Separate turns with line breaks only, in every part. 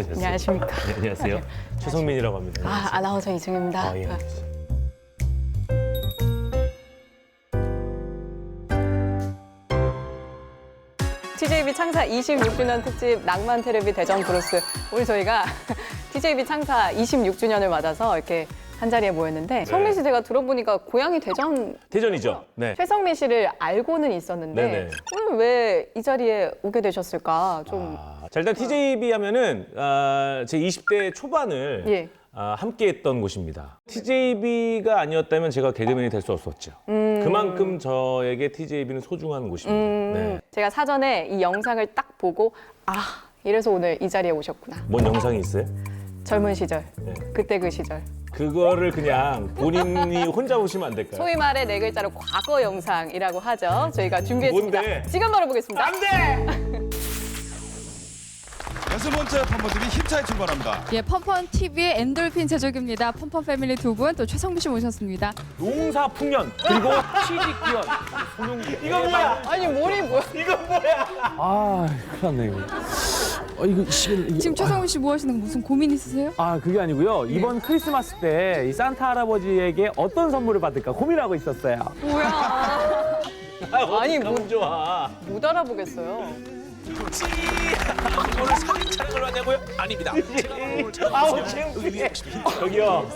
안녕하세요.
안녕하십니까.
네, 안녕하세요. 최성민이라고 합니다.
아나운서 이승입니다.
아, 예.
TJB 창사 26주년 특집 낭만 테레비 대전 브로스. 오늘 저희가 TJB 창사 26주년을 맞아서 이렇게 한자리에 모였는데 성민 씨 제가 들어보니까 고향이
대전이죠. 네.
최성민 씨를 알고는 있었는데
네네.
오늘 왜 이 자리에 오게 되셨을까 좀.
자, 일단 TJB 하면은 제 20대 초반을
예.
함께했던 곳입니다. TJB가 아니었다면 제가 개그맨이 될 수 없었죠. 그만큼 저에게 TJB는 소중한 곳입니다. 네.
제가 사전에 이 영상을 딱 보고 이래서 오늘 이 자리에 오셨구나.
뭔 영상이 있어요?
젊은 시절,
네.
그때 그 시절.
그거를 그냥 본인이 혼자 보시면 안 될까요?
소위 말해 네 글자로 과거 영상이라고 하죠. 저희가 준비했습니다.
뭔데?
지금 바로 보겠습니다.
안 돼!
여섯 번째 펌퍼들이 힘차게 출발합니다.
예, 펀펀 TV의 엔돌핀 제조기입니다. 펀펀 패밀리 두 분, 또 최성민 씨 모셨습니다.
농사 풍년 그리고 취직 기원 손흥민 이거 뭐야?
아니 머리 뭐야?
이거 뭐야?
아, 큰일 났네, 이거. 이거
지금 최성민 씨 뭐 하시는 거 무슨 고민 있으세요?
그게 아니고요. 이번 크리스마스 때 이 산타 할아버지에게 어떤 선물을 받을까 고민하고 있었어요.
뭐야? 아니,
너무 좋아.
못 알아보겠어요.
오늘 사진 촬영을 하냐고요? 아닙니다. 아우 창피해. 저기요.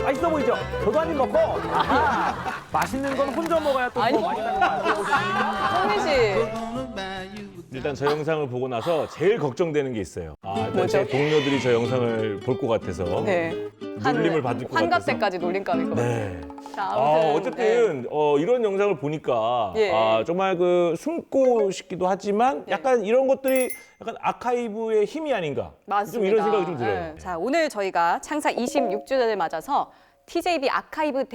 맛있어 보이죠? 저도 한 입 먹고. 맛있는 건 혼자 먹어야 또
아니.
더 맛있다는 거 알고.
성민 씨.
일단 저 영상을 보고 나서 제일 걱정되는 게 있어요. 일단 제
뭐죠?
동료들이 저 영상을 볼 것 같아서
네.
놀림을 받을 것 같아서.
환갑때까지 놀림감일 것 같아요.
네.
자, 아무튼
어쨌든 이런 영상을 보니까
예.
정말 그 숨고 싶기도 하지만 약간 이런 것들이 약간 아카이브의 힘이 아닌가.
맞습니다.
좀 이런 생각이 좀 들어요.
네. 자, 오늘 저희가 창사 26주년을 맞아서 TJB 아카이브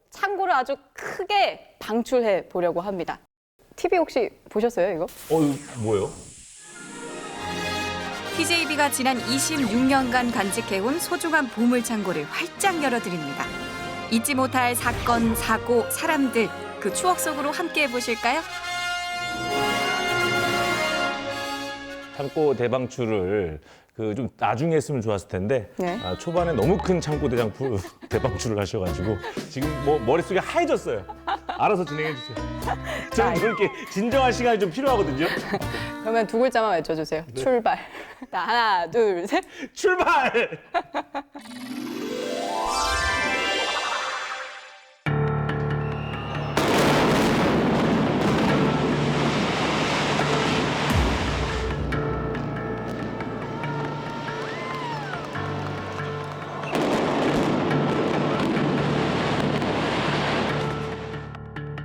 창고를 아주 크게 방출해 보려고 합니다. TV 혹시 보셨어요, 이거?
이거 뭐예요?
TJB가 지난 26년간 간직해온 소중한 보물창고를 활짝 열어드립니다. 잊지 못할 사건, 사고, 사람들, 그 추억 속으로 함께 해보실까요?
창고 대방출을 좀 나중에 했으면 좋았을 텐데
네.
초반에 너무 큰 창고 대방출을 하셔가지고 지금 머릿속이 하얘졌어요. 알아서 진행해 주세요. 저는 그렇게 진정한 시간이 좀 필요하거든요.
그러면 두 글자만 외쳐주세요. 출발. 자, 하나, 둘, 셋.
출발!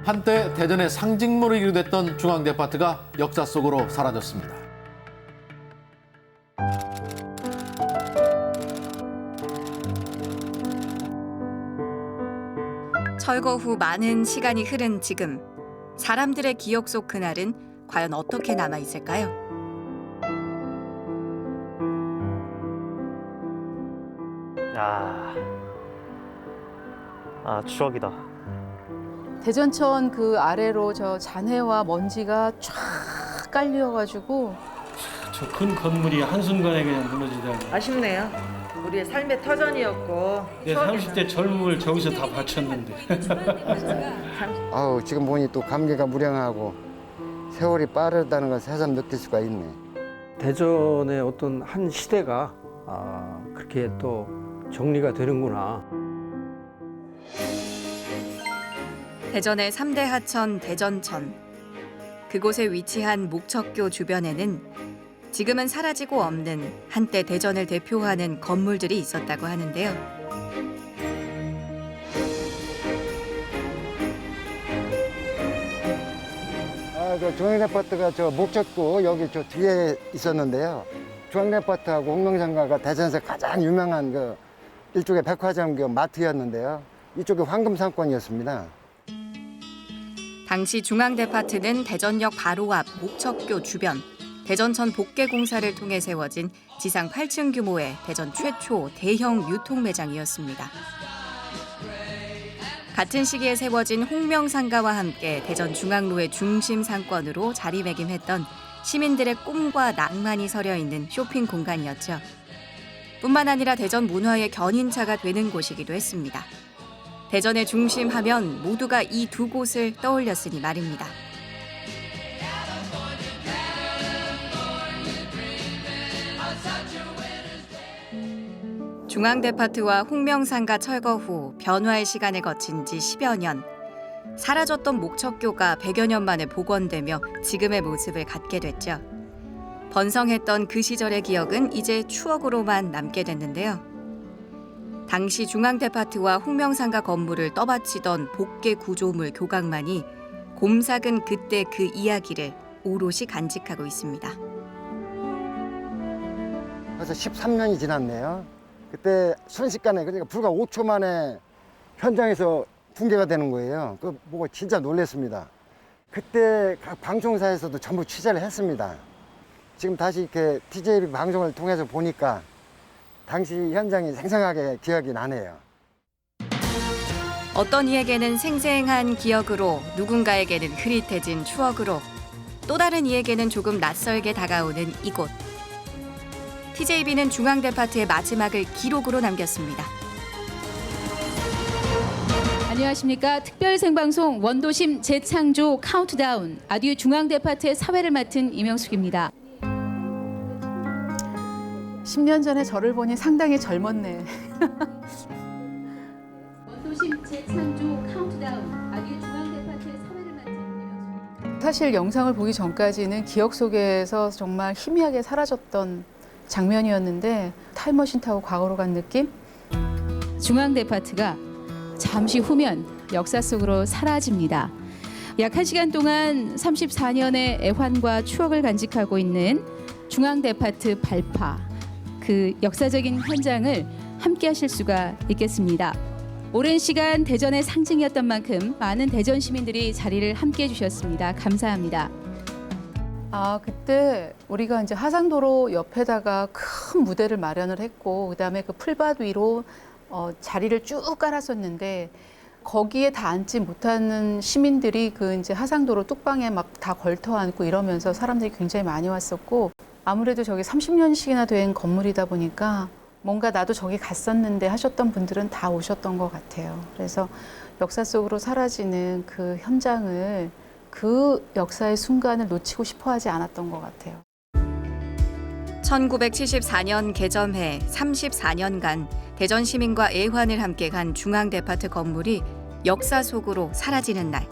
한때 대전의 상징물을 이루됐던 중앙데파트가 역사 속으로 사라졌습니다.
철거 후 많은 시간이 흐른 지금, 사람들의 기억 속 그날은 과연 어떻게 남아있을까요?
추억이다.
대전천 그 아래로 저 잔해와 먼지가 쫙 깔려가지고
저 큰 건물이 한순간에 그냥 무너지다니.
아쉽네요. 우리의 삶의 터전이었고
내 30대 젊음을 저기서 다 바쳤는데.
지금 보니 또 감개가 무량하고 세월이 빠르다는 걸 새삼 느낄 수가 있네.
대전의 어떤 한 시대가 그렇게 또 정리가 되는구나.
대전의 3대 하천 대전천. 그곳에 위치한 목척교 주변에는 지금은 사라지고 없는 한때 대전을 대표하는 건물들이 있었다고 하는데요.
중앙데파트가 저 목적구 여기 저 뒤에 있었는데요. 중앙데파트하고 홍명상가가 대전에서 가장 유명한 일종의 백화점 마트였는데요. 이쪽이 황금 상권이었습니다.
당시 중앙데파트는 대전역 바로 앞 목척교 주변 대전천 복개 공사를 통해 세워진 지상 8층 규모의 대전 최초 대형 유통 매장이었습니다. 같은 시기에 세워진 홍명상가와 함께 대전 중앙로의 중심 상권으로 자리매김했던 시민들의 꿈과 낭만이 서려 있는 쇼핑 공간이었죠. 뿐만 아니라 대전 문화의 견인차가 되는 곳이기도 했습니다. 대전의 중심 하면 모두가 이 두 곳을 떠올렸으니 말입니다. 중앙데파트와 홍명상가 철거 후 변화의 시간을 거친 지 10여 년. 사라졌던 목척교가 100여 년 만에 복원되며 지금의 모습을 갖게 됐죠. 번성했던 그 시절의 기억은 이제 추억으로만 남게 됐는데요. 당시 중앙데파트와 홍명상가 건물을 떠받치던 복개 구조물 교각만이 곰삭은 그때 그 이야기를 오롯이 간직하고 있습니다.
벌써 13년이 지났네요. 그때 순식간에 그러니까 불과 5초 만에 현장에서 붕괴가 되는 거예요. 그거 보고 진짜 놀랐습니다. 그때 각 방송사에서도 전부 취재를 했습니다. 지금 다시 이렇게 TJB 방송을 통해서 보니까 당시 현장이 생생하게 기억이 나네요.
어떤 이에게는 생생한 기억으로, 누군가에게는 흐릿해진 추억으로, 또 다른 이에게는 조금 낯설게 다가오는 이곳. TJB는 중앙데파트의 마지막을 기록으로 남겼습니다.
안녕하십니까. 특별 생방송 원도심 재창조 카운트다운 아듀 중앙데파트의 사회를 맡은 이명숙입니다.
10년 전에 저를 보니 상당히 젊었네.
원도심 재창조 카운트다운 아듀 중앙데파트의 사회를 맡은 이명숙입니다.
사실 영상을 보기 전까지는 기억 속에서 정말 희미하게 사라졌던 장면이었는데 타임머신 타고 과거로 간 느낌?
중앙데파트가 잠시 후면 역사 속으로 사라집니다. 약 1시간 동안 34년의 애환과 추억을 간직하고 있는 중앙데파트 발파, 그 역사적인 현장을 함께 하실 수가 있겠습니다. 오랜 시간 대전의 상징이었던 만큼 많은 대전 시민들이 자리를 함께 해주셨습니다. 감사합니다.
그때 우리가 이제 하상도로 옆에다가 큰 무대를 마련을 했고, 그다음에 그 풀밭 위로 자리를 쭉 깔았었는데, 거기에 다 앉지 못하는 시민들이 그 이제 하상도로 뚝방에 막 다 걸터 앉고 이러면서 사람들이 굉장히 많이 왔었고, 아무래도 저기 30년씩이나 된 건물이다 보니까 뭔가 나도 저기 갔었는데 하셨던 분들은 다 오셨던 것 같아요. 그래서 역사 속으로 사라지는 그 현장을, 그 역사의 순간을 놓치고 싶어 하지 않았던 것 같아요.
1974년 개점해 34년간 대전 시민과 애환을 함께 간 중앙데파트 건물이 역사 속으로 사라지는 날.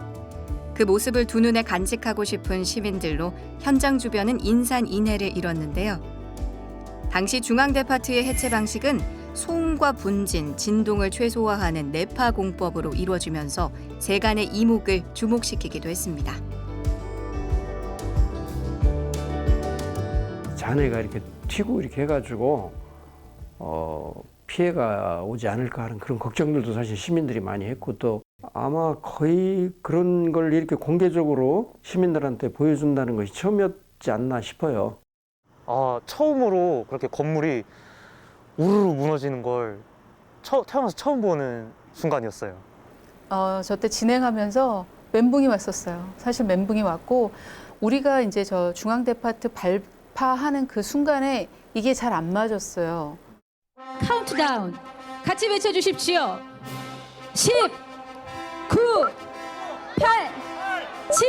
그 모습을 두 눈에 간직하고 싶은 시민들로 현장 주변은 인산인해를 이뤘는데요. 당시 중앙데파트의 해체 방식은 소음과 분진, 진동을 최소화하는 내파 공법으로 이루어지면서 세간의 이목을 주목시키기도 했습니다.
잔해가 이렇게 튀고 이렇게 해가지고 피해가 오지 않을까 하는 그런 걱정들도 사실 시민들이 많이 했고, 또 아마 거의 그런 걸 이렇게 공개적으로 시민들한테 보여준다는 것이 처음이었지 않나 싶어요.
처음으로 그렇게 건물이 우르르 무너지는 걸 태어나서 처음 보는 순간이었어요.
저 때 진행하면서 멘붕이 왔었어요. 사실 멘붕이 왔고, 우리가 이제 저 중앙데파트 발파하는 그 순간에 이게 잘 안 맞았어요.
카운트다운 같이 외쳐주십시오. 10, 9, 8, 7,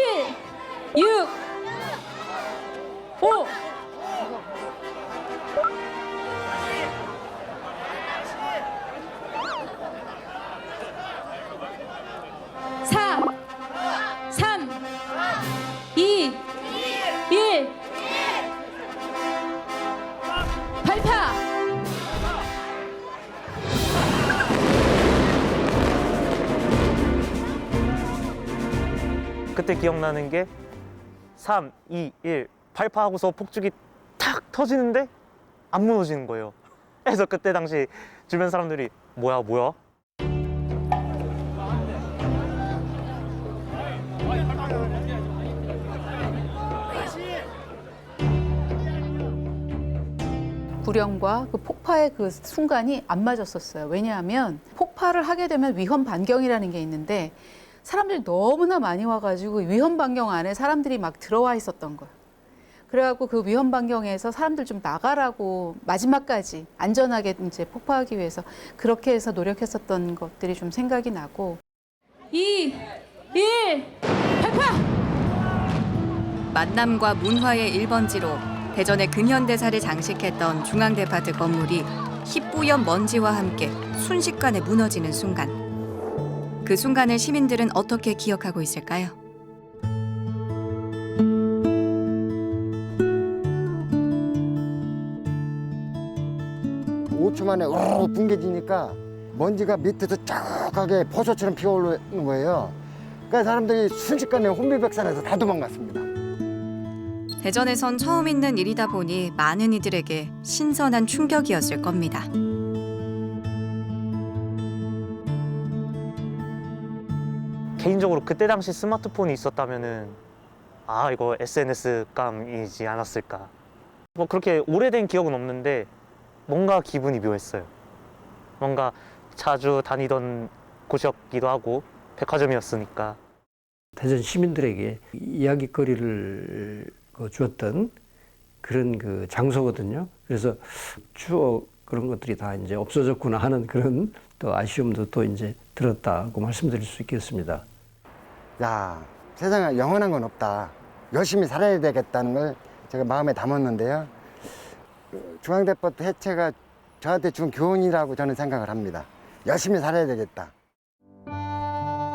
6, 5. 발파!
그때 기억나는 게 3, 2, 1 발파하고서 폭죽이 탁 터지는데 안 무너지는 거예요. 그래서 그때 당시 주변 사람들이 뭐야?
불영과 그 폭파의 그 순간이 안 맞았었어요. 왜냐하면 폭파를 하게 되면 위험 반경이라는 게 있는데 사람들이 너무나 많이 와가지고 위험 반경 안에 사람들이 막 들어와 있었던 거예요.
그래갖고 그 위험 반경에서 사람들 좀 나가라고 마지막까지 안전하게 이제 폭파하기 위해서 그렇게 해서 노력했었던 것들이 좀 생각이 나고. 2, 1, 발파!
만남과 문화의 1번지로 대전의 근현대사를 장식했던 중앙데파트 건물이 희뿌연 먼지와 함께 순식간에 무너지는 순간. 그 순간을 시민들은 어떻게 기억하고 있을까요?
오 초 만에 우르르 붕괴지니까 먼지가 밑에서 쫙하게 버섯처럼 피어오르는 거예요. 그러니까 사람들이 순식간에 혼비백산해서 다 도망갔습니다.
대전에선 처음 있는 일이다 보니 많은 이들에게 신선한 충격이었을 겁니다.
개인적으로 그때 당시 스마트폰이 있었다면은 이거 SNS감이지 않았을까. 뭐 그렇게 오래된 기억은 없는데 뭔가 기분이 묘했어요. 뭔가 자주 다니던 곳이었기도 하고 백화점이었으니까.
대전 시민들에게 이야깃거리를 주었던 그런 그 장소거든요. 그래서 추억 그런 것들이 다 이제 없어졌구나 하는 그런 또 아쉬움도 또 이제 들었다고 말씀드릴 수 있겠습니다.
야, 세상에 영원한 건 없다. 열심히 살아야 되겠다는 걸 제가 마음에 담았는데요. 중앙데파트 해체가 저한테 준 교훈이라고 저는 생각을 합니다. 열심히 살아야 되겠다.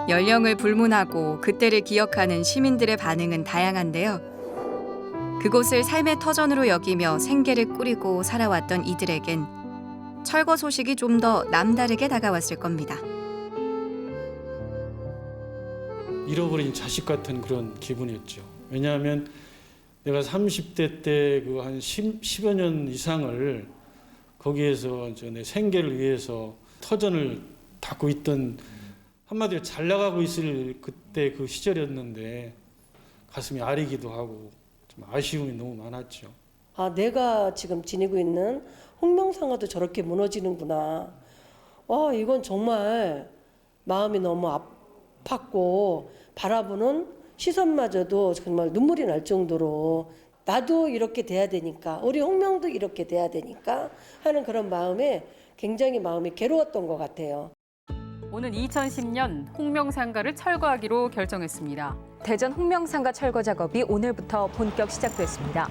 연령을 불문하고 그때를 기억하는 시민들의 반응은 다양한데요. 그곳을 삶의 터전으로 여기며 생계를 꾸리고 살아왔던 이들에겐 철거 소식이 좀 더 남다르게 다가왔을 겁니다.
잃어버린 자식 같은 그런 기분이었죠. 왜냐하면 내가 30대 때 그 한 10여 년 이상을 거기에서 내 생계를 위해서 터전을 닦고 있던, 한마디로 잘 나가고 있을 그때 그 시절이었는데 가슴이 아리기도 하고 좀 아쉬움이 너무 많았죠.
내가 지금 지니고 있는 홍명상가도 저렇게 무너지는구나. 이건 정말 마음이 너무 아팠고 바라보는 시선마저도 정말 눈물이 날 정도로 나도 이렇게 돼야 되니까, 우리 홍명도 이렇게 돼야 되니까 하는 그런 마음에 굉장히 마음이 괴로웠던 것 같아요.
오는 2010년 홍명상가를 철거하기로 결정했습니다.
대전 홍명상가 철거 작업이 오늘부터 본격 시작됐습니다.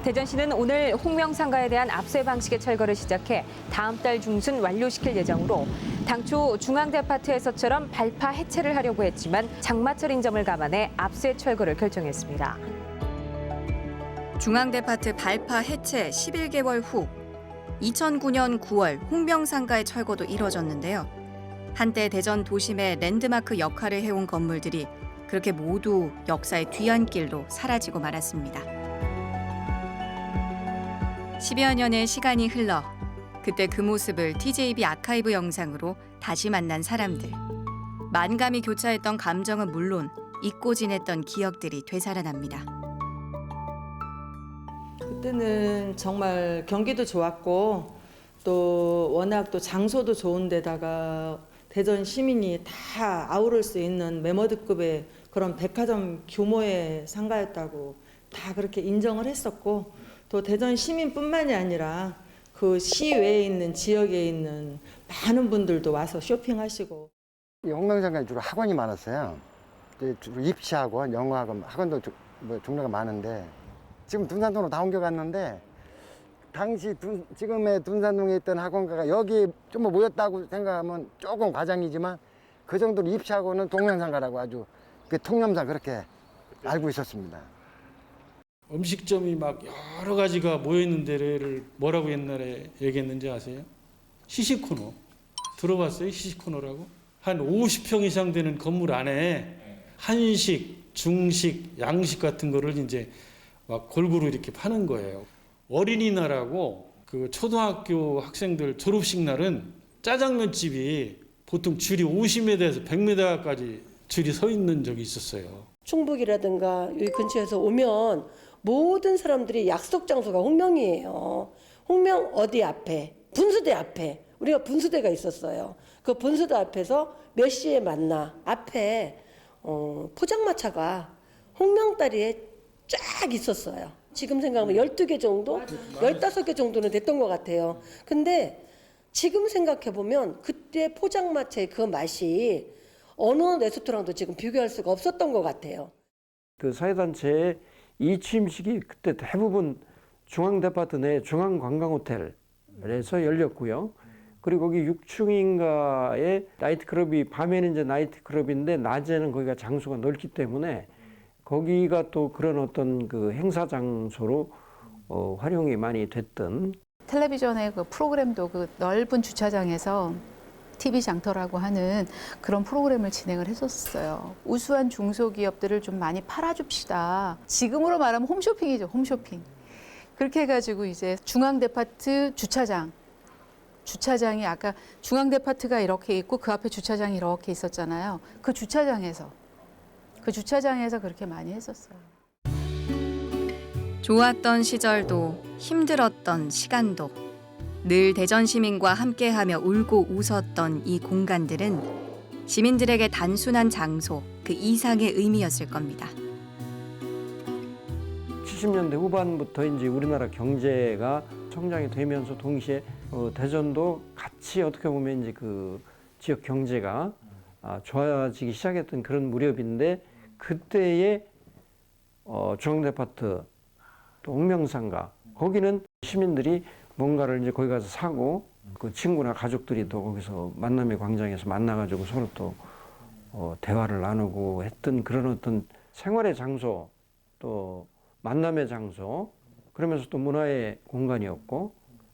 대전시는 오늘 홍명상가에 대한 압수 방식의 철거를 시작해 다음 달 중순 완료시킬 예정으로 당초 중앙데파트에서처럼 발파 해체를 하려고 했지만 장마철 인점을 감안해 압수의 철거를 결정했습니다.
중앙데파트 발파 해체 11개월 후 2009년 9월 홍명상가의 철거도 이뤄졌는데요. 한때 대전 도심의 랜드마크 역할을 해온 건물들이 그렇게 모두 역사의 뒤안길로 사라지고 말았습니다. 10여 년의 시간이 흘러 그때 그 모습을 TJB 아카이브 영상으로 다시 만난 사람들. 만감이 교차했던 감정은 물론 잊고 지냈던 기억들이 되살아납니다.
그때는 정말 경기도 좋았고 또 워낙 또 장소도 좋은 데다가 대전 시민이 다 아우를 수 있는 메머드급의 그런 백화점 규모의 상가였다고 다 그렇게 인정을 했었고, 또 대전 시민뿐만이 아니라 그 시외에 있는 지역에 있는 많은 분들도 와서 쇼핑하시고.
이 홍명상가에 주로 학원이 많았어요. 주로 입시학원, 영어학원, 학원도 종류가 많은데 지금 둔산동으로 다 옮겨갔는데 당시 지금의 둔산동에 있던 학원가가 여기 좀 모였다고 생각하면 조금 과장이지만 그 정도로 입시학원은 동명상가라고 아주 통념상 그렇게 알고 있었습니다.
음식점이 막 여러 가지가 모여있는 데를 뭐라고 옛날에 얘기했는지 아세요? 시식코너. 들어봤어요? 시식코너라고? 한 50평 이상 되는 건물 안에 한식, 중식, 양식 같은 거를 이제 막 골고루 이렇게 파는 거예요. 어린이날하고 그 초등학교 학생들 졸업식 날은 짜장면집이 보통 줄이 50m에서 100m까지 줄이 서 있는 적이 있었어요.
충북이라든가 여기 근처에서 오면 모든 사람들이 약속 장소가 홍명이에요. 홍명 어디 앞에, 분수대 앞에, 우리가 분수대가 있었어요. 그 분수대 앞에서 몇 시에 만나 앞에 포장마차가 홍명다리에 쫙 있었어요.
지금 생각하면 12개 정도? 15개 정도는 됐던 것 같아요. 근데 지금 생각해보면 그때 포장마차의 그 맛이 어느 레스토랑도 지금 비교할 수가 없었던 것 같아요.
그 사회단체의 이 취임식이 그때 대부분 중앙데파트 내 중앙관광호텔에서 열렸고요. 그리고 거기 6층인가에 나이트클럽이, 밤에는 이제 나이트클럽인데 낮에는 거기가 장소가 넓기 때문에 거기가 또 그런 어떤 그 행사 장소로 활용이 많이 됐던.
텔레비전의 그 프로그램도 그 넓은 주차장에서 TV 장터라고 하는 그런 프로그램을 진행을 했었어요. 우수한 중소기업들을 좀 많이 팔아줍시다. 지금으로 말하면 홈쇼핑이죠, 홈쇼핑. 그렇게 해가지고 이제 중앙데파트 주차장이 아까 중앙데파트가 이렇게 있고 그 앞에 주차장이 이렇게 있었잖아요. 그 주차장에서 그렇게 많이 했었어요.
좋았던 시절도 힘들었던 시간도 늘 대전 시민과 함께하며 울고 웃었던 이 공간들은 시민들에게 단순한 장소 그 이상의 의미였을 겁니다.
70년대 후반부터 이제 우리나라 경제가 성장이 되면서 동시에 대전도 같이 어떻게 보면 이제 그 지역 경제가 좋아지기 시작했던 그런 무렵인데 그때의 중앙데파트 또 홍명상가 거기는 시민들이 뭔가를 이제 거기 가서 사고 그 친구나 가족들이 또 거기서 만남의 광장에서 만나가지고 서로 또 대화를 나누고 했던 그런 어떤 생활의 장소 또 만남의 장소 그러면서 또 문화의 공간이었고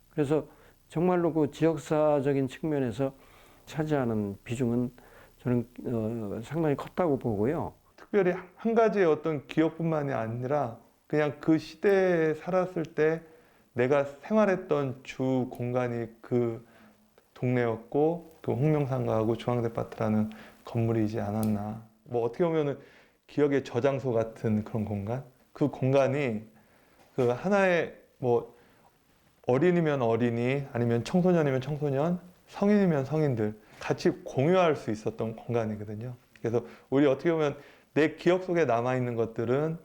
그래서 정말로 그 지역사적인 측면에서 차지하는 비중은 저는 상당히 컸다고 보고요.
특별히 한 가지의 어떤 기억뿐만이 아니라 그냥 그 시대에 살았을 때 내가 생활했던 주 공간이 그 동네였고 그 홍명상가하고 중앙데파트라는 건물이지 않았나. 뭐 어떻게 보면은 기억의 저장소 같은 그런 공간? 그 공간이 그 하나의 뭐 어린이면 어린이 아니면 청소년이면 청소년, 성인이면 성인들 같이 공유할 수 있었던 공간이거든요. 그래서 우리 어떻게 보면 내 기억 속에 남아있는 것들은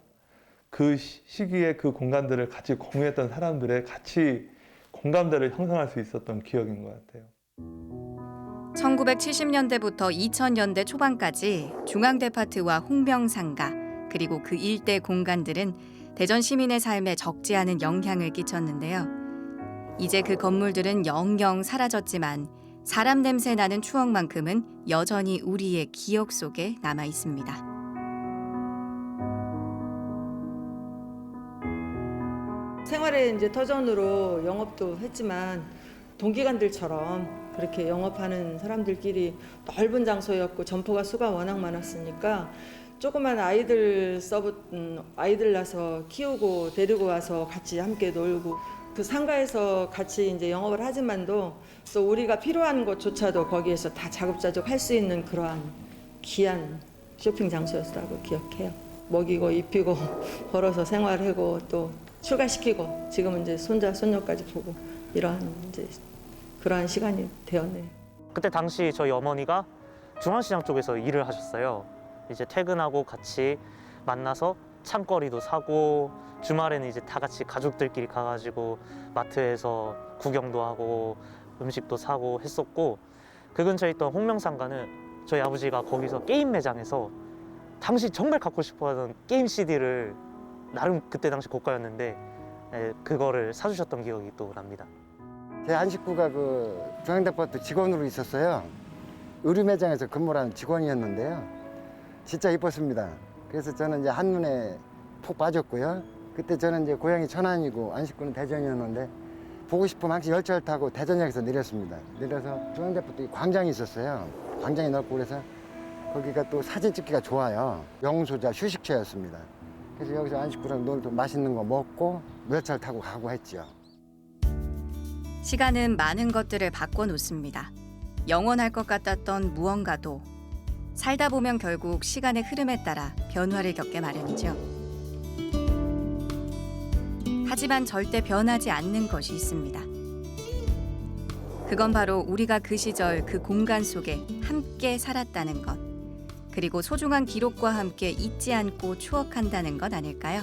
그 시기에 그 공간들을 같이 공유했던 사람들의 같이 공감대를 형성할 수 있었던 기억인 것 같아요.
1970년대부터 2000년대 초반까지 중앙데파트와 홍명상가 그리고 그 일대 공간들은 대전 시민의 삶에 적지 않은 영향을 끼쳤는데요. 이제 그 건물들은 영영 사라졌지만 사람 냄새 나는 추억만큼은 여전히 우리의 기억 속에 남아 있습니다.
생활의 이제 터전으로 영업도 했지만 동기간들처럼 그렇게 영업하는 사람들끼리 넓은 장소였고 점포가 수가 워낙 많았으니까 조그만 아이들 아이들 낳아서 키우고 데리고 와서 같이 함께 놀고 그 상가에서 같이 이제 영업을 하지만도 또 우리가 필요한 것조차도 거기에서 다 자급자족 할 수 있는 그러한 귀한 쇼핑 장소였다고 기억해요. 먹이고 입히고 걸어서 생활하고 또 출가시키고 지금은 이제 손자 손녀까지 보고 이러한 이제 그러한 시간이 되었네요.
그때 당시 저희 어머니가 중앙시장 쪽에서 일을 하셨어요. 이제 퇴근하고 같이 만나서 창거리도 사고 주말에는 이제 다 같이 가족들끼리 가가지고 마트에서 구경도 하고 음식도 사고 했었고 그 근처에 있던 홍명상가는 저희 아버지가 거기서 게임 매장에서 당시 정말 갖고 싶어하던 게임 CD를 나름 그때 당시 고가였는데 그거를 사주셨던 기억이 또 납니다.
제 안식구가 그 중앙데파트 직원으로 있었어요. 의류 매장에서 근무하는 직원이었는데요. 진짜 이뻤습니다. 그래서 저는 이제 한눈에 푹 빠졌고요. 그때 저는 이제 고향이 천안이고 안식구는 대전이었는데 보고 싶으면 항상 열차를 타고 대전역에서 내렸습니다. 내려서 중앙데파트 광장이 있었어요. 광장이 넓고 그래서 거기가 또 사진 찍기가 좋아요. 영수자 휴식처였습니다. 그래서 여기서 안식구랑 놀고 맛있는 거 먹고 열차를 타고 가고 했죠.
시간은 많은 것들을 바꿔놓습니다. 영원할 것 같았던 무언가도 살다 보면 결국 시간의 흐름에 따라 변화를 겪게 마련이죠. 하지만 절대 변하지 않는 것이 있습니다. 그건 바로 우리가 그 시절 그 공간 속에 함께 살았다는 것, 그리고 소중한 기록과 함께 잊지 않고 추억한다는 것 아닐까요?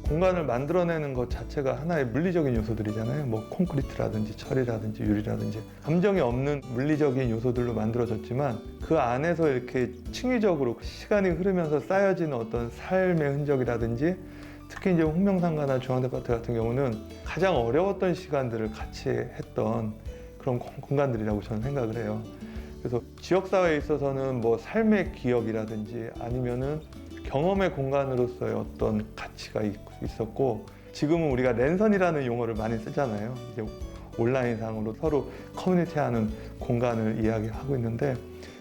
공간을 만들어내는 것 자체가 하나의 물리적인 요소들이잖아요. 뭐 콘크리트라든지 철이라든지 유리라든지 감정이 없는 물리적인 요소들로 만들어졌지만 그 안에서 이렇게 층위적으로 시간이 흐르면서 쌓여지는 어떤 삶의 흔적이라든지 특히 이제 홍명상가나 중앙대파트 같은 경우는 가장 어려웠던 시간들을 같이 했던 그런 공간들이라고 저는 생각을 해요. 그래서 지역사회에 있어서는 뭐 삶의 기억이라든지 아니면은 경험의 공간으로서의 어떤 가치가 있었고 지금은 우리가 랜선이라는 용어를 많이 쓰잖아요. 이제 온라인상으로 서로 커뮤니티하는 공간을 이야기하고 있는데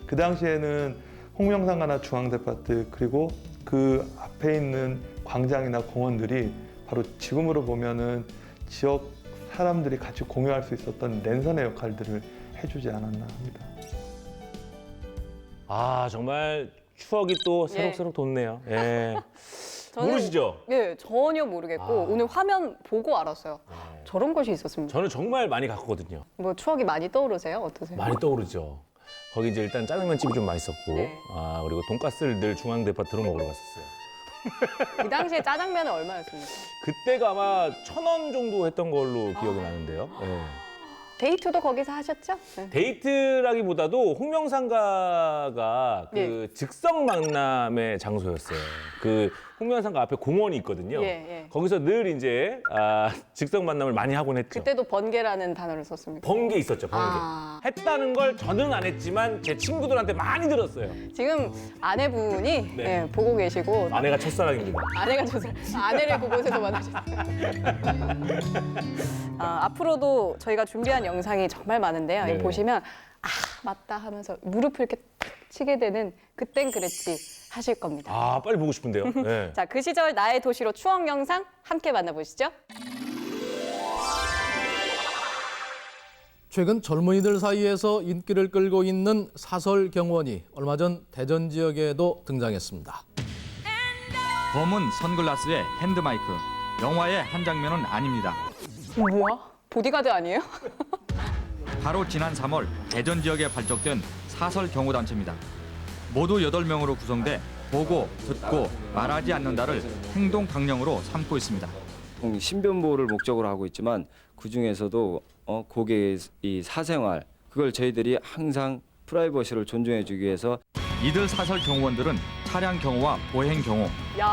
그 당시에는 홍명상가나 중앙대파트 그리고 그 앞에 있는 광장이나 공원들이 바로 지금으로 보면은 지역 사람들이 같이 공유할 수 있었던 랜선의 역할들을 해주지 않았나 합니다.
아 정말 추억이 또 새록새록 돋네요. 예. 모르시죠?
네, 전혀 모르겠고 오늘 화면 보고 알았어요. 저런 곳이 있었습니다.
저는 정말 많이 갔거든요.
뭐 추억이 많이 떠오르세요? 어떠세요?
많이 떠오르죠. 거기 이제 일단 짜장면 집이 좀 맛있었고,
네.
아 그리고 돈가스를 늘 중앙대파트로 먹으러 갔었어요.
그 당시에 짜장면은 얼마였습니까?
그때가 아마 1,000원 정도 했던 걸로 기억이 나는데요. 예.
데이트도 거기서 하셨죠? 네.
데이트라기보다도 홍명상가가 그
네.
즉석 만남의 장소였어요. 그 홍명상가 앞에 공원이 있거든요.
예.
거기서 늘 이제 즉석 만남을 많이 하곤 했죠.
그때도 번개라는 단어를 썼습니다.
번개 있었죠, 번개. 했다는 걸 저는 안 했지만 제 친구들한테 많이 들었어요.
지금 아내분이
네.
예, 보고 계시고
아내가 첫사랑입니다.
아내가 아내를 그곳에서 만나셨어요. 앞으로도 저희가 준비한 영상이 정말 많은데요.
네.
이거 보시면 맞다 하면서 무릎을 이렇게 탁 치게 되는 그땐 그랬지 하실 겁니다.
아, 빨리 보고 싶은데요. 네.
자, 그 시절 나의 도시로 추억 영상 함께 만나보시죠.
최근 젊은이들 사이에서 인기를 끌고 있는 사설 경원이 얼마 전 대전 지역에도 등장했습니다.
검은 선글라스에 핸드마이크, 영화의 한 장면은 아닙니다.
뭐야? 보디가드 아니에요?
바로 지난 3월 대전 지역에 발족된 사설 경호단체입니다. 모두 8명으로 구성돼 보고, 듣고, 말하지 않는다를 행동 강령으로 삼고 있습니다.
신변보호를 목적으로 하고 있지만 그중에서도 고객의 이 사생활, 그걸 저희들이 항상 프라이버시를 존중해주기 위해서
이들 사설 경호원들은 차량 경호와 보행 경호,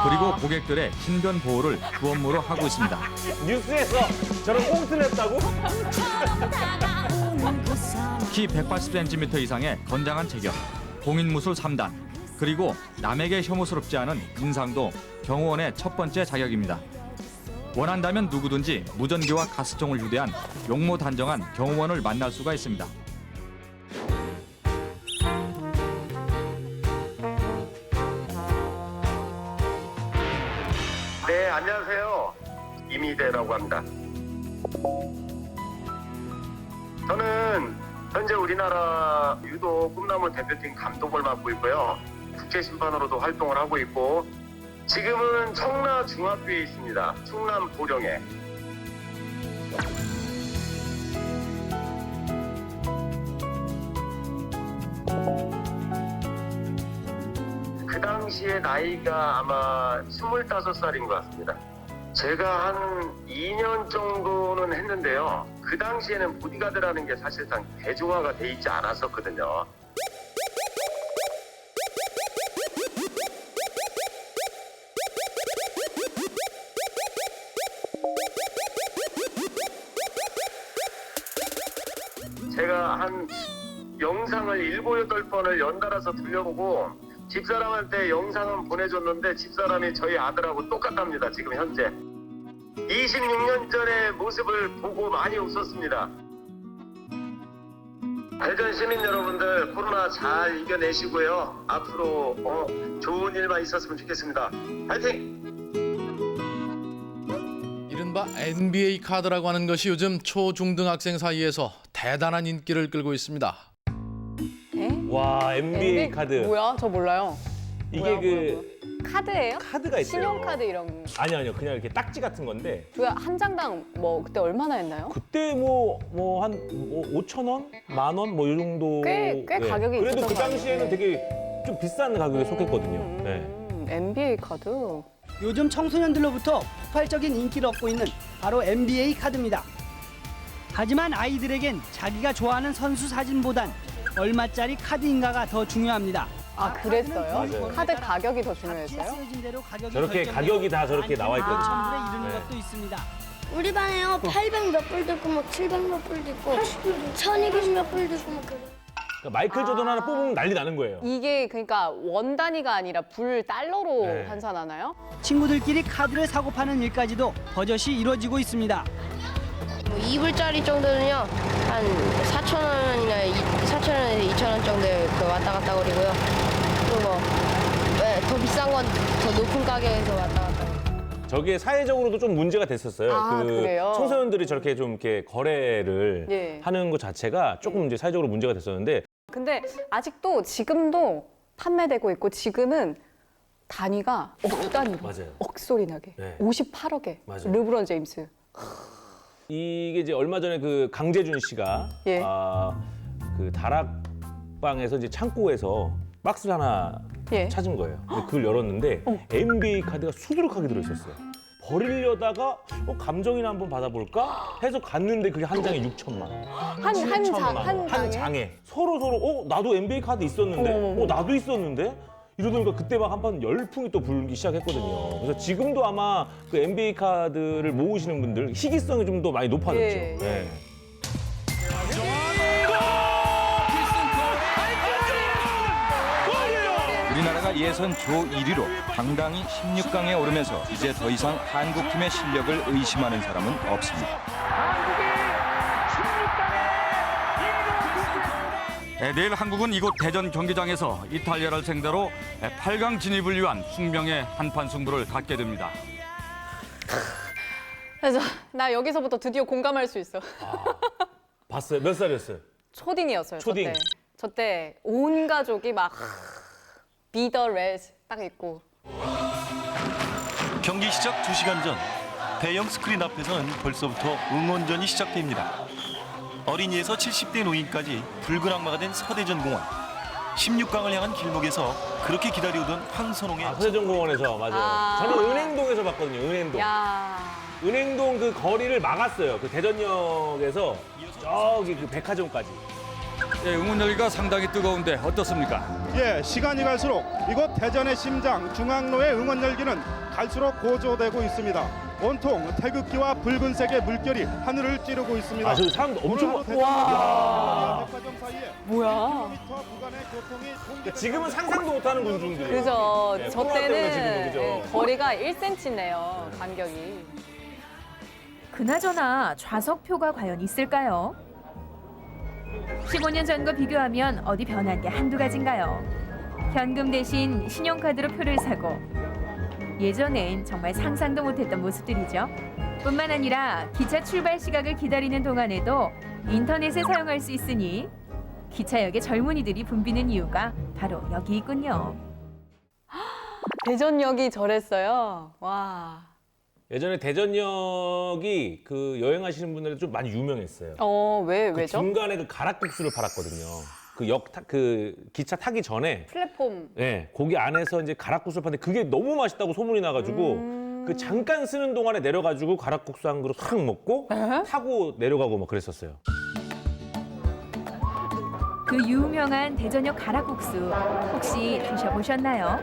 그리고 고객들의 신변 보호를 주 업무로 하고 있습니다.
뉴스에서 저런 꽁트를 했다고?
키 180cm 이상의 건장한 체격, 공인무술 3단, 그리고 남에게 혐오스럽지 않은 인상도 경호원의 첫 번째 자격입니다. 원한다면 누구든지 무전기와 가스총을 휴대한 용모단정한 경호원을 만날 수가 있습니다.
네, 안녕하세요. 이미대라고 합니다. 저는 현재 우리나라 유도 꿈나무 대표팀 감독을 맡고 있고요. 국제심판으로도 활동을 하고 있고 지금은 청라중학교에 있습니다. 충남 보령에. 그 당시에 나이가 아마 25살인 것 같습니다. 제가 한 2년 정도는 했는데요. 그 당시에는 보디가드라는 게 사실상 대중화가 돼 있지 않았었거든요. 제가 한 영상을 7, 8번을 연달아서 들려보고 집사람한테 영상은 보내줬는데 집사람이 저희 아들하고 똑같답니다. 지금 현재 26년 전의 모습을 보고 많이 웃었습니다. 대전 시민 여러분들 코로나 잘 이겨내시고요. 앞으로 좋은 일만 있었으면 좋겠습니다. 파이팅!
이른바 NBA 카드라고 하는 것이 요즘 초중등학생 사이에서 대단한 인기를 끌고 있습니다.
와, NBA 카드.
뭐야? 저 몰라요.
이게
뭐야? 카드예요?
카드가 있어요.
신용카드 이런.
아니요. 그냥 이렇게 딱지 같은 건데.
한 장당 뭐 그때 얼마나 했나요?
그때 한 5,000원? 10,000원? 뭐 이 정도.
꽤 가격이
그래도
있었던
그
거
당시에는
아니에요?
되게 좀 비싼 가격에 속했거든요. 네.
NBA 카드.
요즘 청소년들로부터 폭발적인 인기를 얻고 있는 바로 NBA 카드입니다. 하지만 아이들에겐 자기가 좋아하는 선수 사진보단 얼마짜리 카드인가가 더 중요합니다.
아, 그랬어요?
맞아요.
카드 가격이 더 중요했어요?
저렇게 가격이 다 저렇게 나와 있거든요.
천불에 이르는
네.
것도 있습니다.
우리 반에요 800 몇 불도 있고 막 700 몇 불도 있고 1200 몇 불도 있고 막 그래.
그러니까 마이클 조던 하나 뽑으면 난리 나는 거예요.
이게 그러니까 원 단위가 아니라 불 달러로
네.
환산하나요?
친구들끼리 카드를 사고 파는 일까지도 버젓이 이루어지고 있습니다.
뭐 2불짜리 정도는요 한 4,000원이나 4,000원에서 2,000원 정도에 왔다 갔다 거리고요. 또 뭐 더 비싼 건 더 높은 가격에서 왔다 갔다.
저게 사회적으로도 좀 문제가 됐었어요.
아, 그래요?
청소년들이 저렇게 좀 이렇게 거래를
예.
하는 것 자체가 조금 이제 사회적으로 문제가 됐었는데
근데 아직도 지금도 판매되고 있고 지금은 단위가 억 단위로
맞아요.
억소리 나게
네.
58억에
맞아요.
르브론 제임스.
이게 이제 얼마 전에 그 강재준 씨가
예.
그 다락방에서 이제 창고에서 박스를 하나
예.
찾은 거예요. 근데 그걸 열었는데 NBA 카드가 수두룩하게 들어있었어요. 버리려다가 감정이나 한번 받아볼까 해서 갔는데 그게 한 장에 6천만 원.
한
7천만 원.
장에?
장에. 서로 나도 NBA 카드 있었는데 나도 있었는데 이러더니까 그때 막 한번 열풍이 또 불기 시작했거든요. 그래서 지금도 아마 그 NBA 카드를 모으시는 분들 희귀성이 좀 더 많이 높아졌죠.
예, 예.
네.
우리나라가 예선 조 1위로 당당히 16강에 오르면서 이제 더 이상 한국팀의 실력을 의심하는 사람은 없습니다. 내일 한국은 이곳 대전 경기장에서 이탈리아를 상대로 8강 진입을 위한 숙명의 한판 승부를 갖게 됩니다.
그래서 나 여기서부터 드디어 공감할 수 있어.
봤어요? 몇 살이었어요?
초딩이었어요.
초딩.
저때 온 가족이 막 비더 레스 딱 있고.
경기 시작 2시간 전 대형 스크린 앞에서는 벌써부터 응원전이 시작됩니다. 어린이에서 70대 노인까지 붉은 악마가 된 서대전공원. 16강을 향한 길목에서 그렇게 기다려오던 황선홍의
서대전공원에서 맞아요. 저는 은행동에서 봤거든요. 은행동. 은행동 그 거리를 막았어요. 그 대전역에서 저기 그 백화점까지.
응원 열기가 상당히 뜨거운데 어떻습니까?
예, 시간이 갈수록 이곳 대전의 심장 중앙로의 응원 열기는 갈수록 고조되고 있습니다. 온통 태극기와 붉은색의 물결이 하늘을 찌르고 있습니다.
아, 저기 사람도 엄청
와.
뭐야?
지금은 상상도 못하는 군중들이.
그죠.
네,
저
코로나 때문에
때는
지금은, 그죠?
예, 거리가 1cm네요. 간격이.
그나저나 좌석표가 과연 있을까요? 15년 전과 비교하면 어디 변한 게 한두 가지인가요? 현금 대신 신용카드로 표를 사고 예전엔 정말 상상도 못했던 모습들이죠. 뿐만 아니라 기차 출발 시각을 기다리는 동안에도 인터넷을 사용할 수 있으니 기차역에 젊은이들이 붐비는 이유가 바로 여기 있군요.
대전역이 저랬어요. 와.
예전에 대전역이 그 여행하시는 분들은 좀 많이 유명했어요.
왜죠?
중간에 그 가락국수를 팔았거든요. 그 기차 타기 전에
플랫폼.
네, 거기 안에서 이제 가락국수를 파는데 그게 너무 맛있다고 소문이 나가지고 그 잠깐 쓰는 동안에 내려가지고 가락국수 한 그릇 확 먹고 타고 내려가고 막 그랬었어요.
그 유명한 대전역 가락국수 혹시 드셔보셨나요?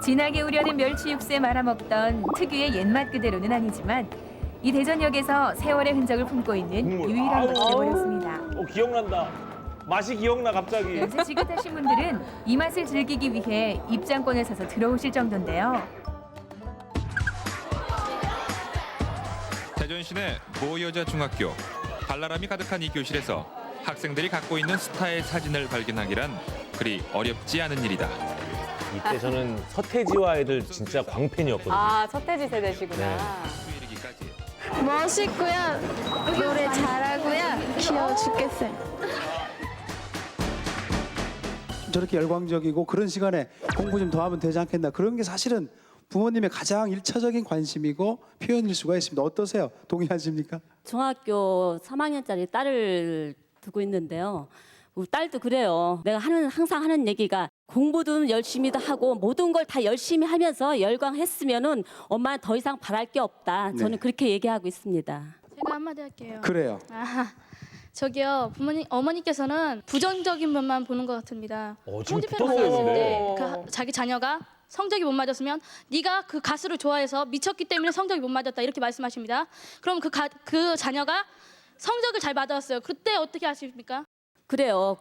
진하게 우려낸 멸치 육수에 말아먹던 특유의 옛맛 그대로는 아니지만 이 대전역에서 세월의 흔적을 품고 있는 유일한 곳이 되어버렸습니다.
기억난다. 맛이 기억나 갑자기.
연세 지긋하신 분들은 이 맛을 즐기기 위해 입장권을 사서 들어오실 정도인데요.
대전 시내 모 여자 중학교. 발랄함이 가득한 이 교실에서 학생들이 갖고 있는 스타의 사진을 발견하기란 그리 어렵지 않은 일이다.
이때 저는 서태지와 애들 진짜 광팬이었거든요.
아, 서태지 세대시구나.
네.
멋있고요. 노래 잘하고요. 귀여워 죽겠어요.
저렇게 열광적이고 그런 시간에 공부 좀 더 하면 되지 않겠나. 그런 게 사실은 부모님의 가장 일차적인 관심이고 표현일 수가 있습니다. 어떠세요? 동의하십니까?
중학교 3학년짜리 딸을 두고 있는데요. 딸도 그래요. 내가 항상 하는 얘기가 공부도 열심히 하고 모든 걸 다 열심히 하면서 열광했으면은 엄마는 더 이상 바랄 게 없다. 저는
네.
그렇게 얘기하고 있습니다.
제가 한마디 할게요.
그래요.
저기요, 어머니께서는 부정적인 면만 보는 것 같습니다.
지금
홍지평
붙었어요,
말했을
근데.
때 자기 자녀가 성적이 못 맞았으면 네가 그 가수를 좋아해서 미쳤기 때문에 성적이 못 맞았다 이렇게 말씀하십니다. 그럼 그 자녀가 성적을 잘 받았어요. 그때 어떻게 하십니까?
그래요.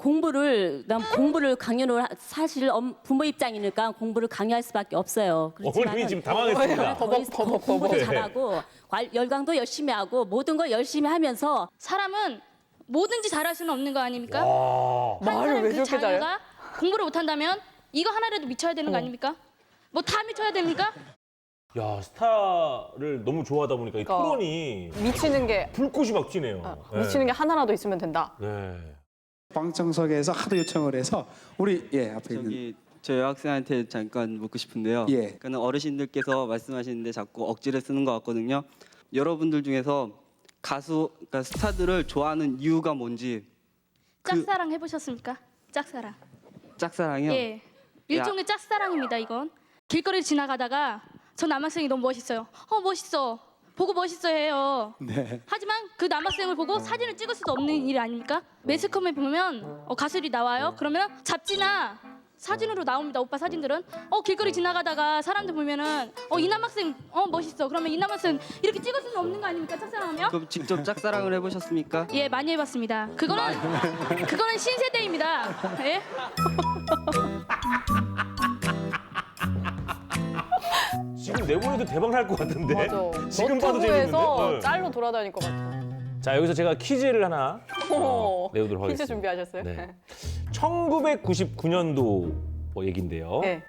난 공부를 강요를 사실 부모 입장이니까 공부를 강요할 수밖에 없어요.
어머님이 지금 당황했습니다.
공부도
네.
잘하고 열강도 열심히 하고 모든 걸 열심히 하면서
사람은 뭐든지 잘할 수는 없는 거 아닙니까?
말을 왜
그
저렇게 잘해?
자녀가 공부를 못한다면 이거 하나라도 미쳐야 되는 거 아닙니까? 뭐 다 미쳐야 됩니까?
야, 스타를 너무 좋아하다 보니까 이
그러니까
토론이
미치는 게
불꽃이 막 튀네요.
미치는 게 하나라도 있으면 된다.
네.
방청석에서 하도 요청을 해서 우리 앞에 있는
저희 학생한테 잠깐 묻고 싶은데요. 그러니까 어르신들께서 말씀하시는데 자꾸 억지를 쓰는 것 같거든요. 여러분들 중에서 그러니까 스타들을 좋아하는 이유가 뭔지.
짝사랑 해보셨습니까? 짝사랑.
짝사랑이요?
예. 일종의 짝사랑입니다, 이건. 길거리 지나가다가 저 남학생이 너무 멋있어요. 멋있어. 보고 멋있어 해요.
네.
하지만 그 남학생을 보고 사진을 찍을 수도 없는 일 아닙니까? 매스컴에 보면 가수들이 나와요. 그러면 잡지나 사진으로 나옵니다. 오빠 사진들은. 길거리 지나가다가 사람들 보면은 이 남학생 멋있어. 그러면 이 남학생 이렇게 찍을 수는 없는 거 아닙니까? 짝사랑하면?
그럼 직접 짝사랑을 해보셨습니까?
예, 많이 해봤습니다. 그거는 신세대입니다. 예?
지금 내보내도 대박 날 것 같은데.
맞아.
지금 봐도 재밌는데.
너튜브에서
네.
짤로 돌아다닐 것 같아.
자, 여기서 제가 퀴즈를 하나 내도록 하겠습니다.
퀴즈 준비하셨어요?
네. 1999년도 얘기인데요.
네.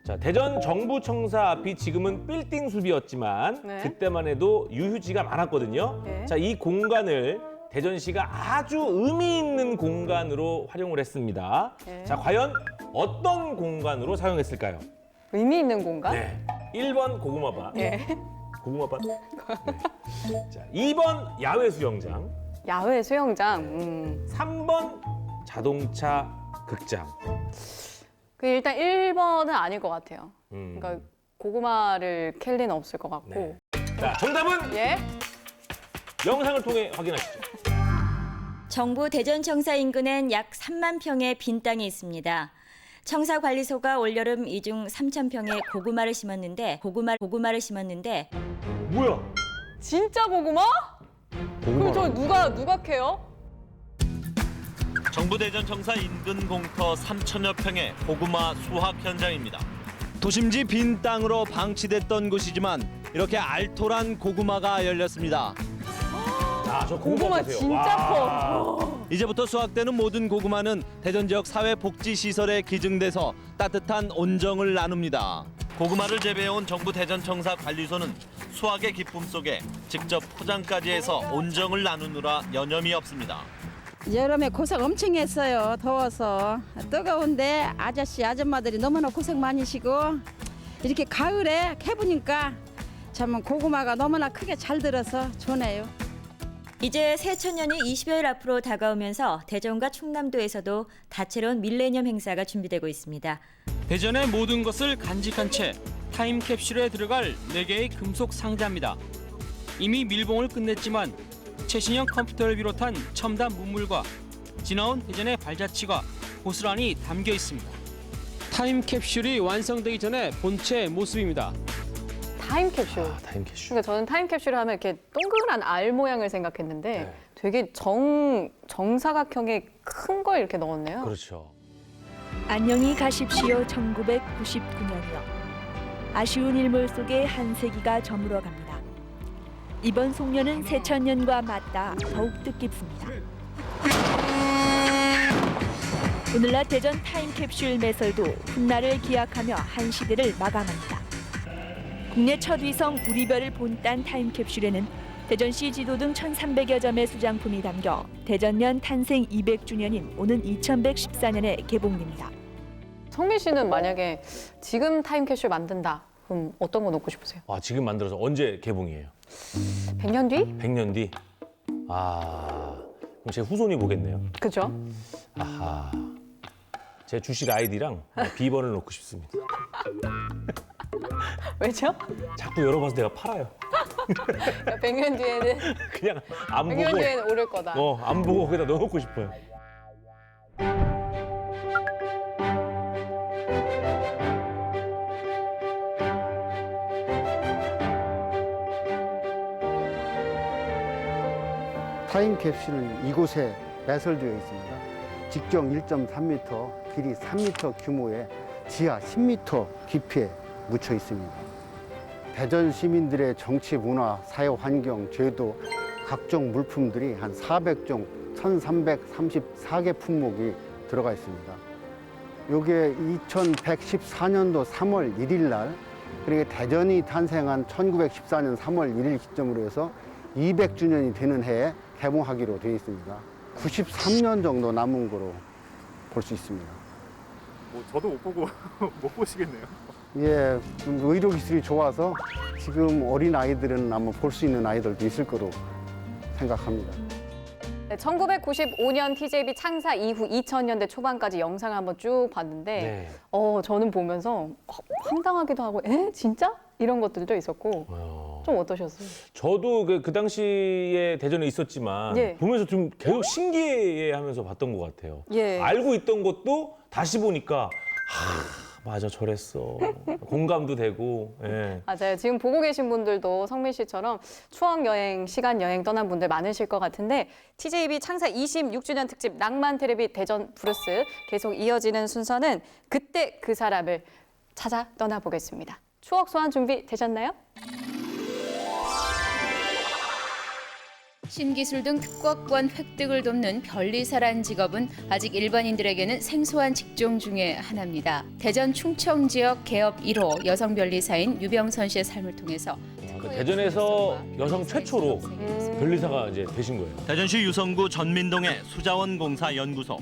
자, 대전 정부청사 앞이 지금은 빌딩 숲이었지만
네.
그때만 해도 유휴지가 많았거든요.
네.
자, 이 공간을 대전시가 아주 의미 있는 공간으로 활용을 했습니다.
네.
자, 과연 어떤 공간으로 사용했을까요?
의미 있는 공간?
네. 1번 고구마밭.
네.
고구마밭. 네. 자, 2번 야외 수영장.
야외 수영장.
3번 자동차 극장.
일단 1번은 아닐 것 같아요. 그러니까 고구마를 캘 리는 없을 것 같고.
네. 자, 정답은
예?
영상을 통해 확인하시죠.
정부 대전청사 인근엔 약 3만 평의 빈 땅이 있습니다. 청사관리소가 올여름 이 중 3천 평의 고구마를 심었는데
뭐야?
진짜 고구마? 그럼 저 누가 캐요?
정부 대전청사 인근 공터 3천여 평의 고구마 수확 현장입니다. 도심지 빈 땅으로 방치됐던 곳이지만 이렇게 알토란 고구마가 열렸습니다.
아, 저
고구마
보세요.
진짜
와.
커.
이제부터 수확되는 모든 고구마는 대전 지역 사회복지시설에 기증돼서 따뜻한 온정을 나눕니다. 고구마를 재배해온 정부 대전청사 관리소는 수확의 기쁨 속에 직접 포장까지 해서 온정을 나누느라 여념이 없습니다.
여름에 고생 엄청 했어요. 더워서. 뜨거운데 아저씨 아줌마들이 너무나 고생 많으시고 이렇게 가을에 캐보니까 참 고구마가 너무나 크게 잘 들어서 좋네요.
이제 새천년이 20여일 앞으로 다가오면서 대전과 충남도에서도 다채로운 밀레니엄 행사가 준비되고 있습니다.
대전의 모든 것을 간직한 채 타임캡슐에 들어갈 4개의 금속 상자입니다. 이미 밀봉을 끝냈지만 최신형 컴퓨터를 비롯한 첨단 문물과 지나온 대전의 발자취가 고스란히 담겨 있습니다. 타임캡슐이 완성되기 전에 본체의 모습입니다.
타임캡슐.
타임캡슐.
그러니까 저는 타임캡슐을 하면 이렇게 동그란 알 모양을 생각했는데 되게 정사각형의 큰 걸 이렇게 넣었네요.
그렇죠.
안녕히 가십시오 1999년이요. 아쉬운 일몰 속에 한 세기가 저물어갑니다. 이번 송년은 새천년과 맞닿아 더욱 뜻깊습니다. 오늘날 대전 타임캡슐 매설도 훗날을 기약하며 한 시대를 마감합니다. 국내 첫 위성 우리별을 본딴 타임캡슐에는 대전시 지도 등 1,300여 점의 수장품이 담겨 대전면 탄생 200주년인 오는 2114년에 개봉됩니다.
성민 씨는 만약에 지금 타임캡슐 만든다. 그럼 어떤 거 넣고 싶으세요?
아, 지금 만들어서 언제 개봉이에요?
100년 뒤?
100년 뒤? 아, 그럼 제 후손이 보겠네요.
그죠?
아하. 제 주식 아이디랑 비번을 넣고 싶습니다.
왜죠?
자꾸 열어봐서 내가 팔아요.
100년 뒤에는
그냥 안
100년
보고.
뒤에는 오를 거다.
안 보고 거기다 넣어놓고 싶어요.
타임캡슐은 이곳에 매설되어 있습니다. 직경 1.3m, 길이 3m 규모의 지하 10m 깊이에 묻혀 있습니다. 대전 시민들의 정치, 문화, 사회 환경, 제도, 각종 물품들이 한 400종, 1334개 품목이 들어가 있습니다. 요게 2114년도 3월 1일 날, 그리고 대전이 탄생한 1914년 3월 1일 기점으로 해서 200주년이 되는 해에 개봉하기로 되어 있습니다. 93년 정도 남은 거로 볼 수 있습니다.
저도 못 보고 못 보시겠네요.
예, 좀 의료기술이 좋아서 지금 어린 아이들은 아마 볼 수 있는 아이들도 있을 거로 생각합니다.
네, 1995년 TJB 창사 이후 2000년대 초반까지 영상을 한번 쭉 봤는데 저는 보면서 황당하기도 하고 진짜? 이런 것들도 있었고 좀 어떠셨어요?
저도 그 당시에 대전에 있었지만 보면서 좀 계속 신기해하면서 봤던 것 같아요. 알고 있던 것도 다시 보니까 맞아 저랬어. 공감도 되고.
맞아요. 지금 보고 계신 분들도 성민 씨처럼 추억 여행, 시간 여행 떠난 분들 많으실 것 같은데 TJB 창사 26주년 특집 낭만 테레비 대전 브루스 계속 이어지는 순서는 그때 그 사람을 찾아 떠나보겠습니다. 추억 소환 준비 되셨나요?
신기술 등 특허권 획득을 돕는 변리사란 직업은 아직 일반인들에게는 생소한 직종 중에 하나입니다. 대전 충청 지역 개업 1호 여성 변리사인 유병선 씨의 삶을 통해서
대전에서 여성 최초로 변리사가 이제 되신 거예요.
대전시 유성구 전민동의 수자원공사 연구소.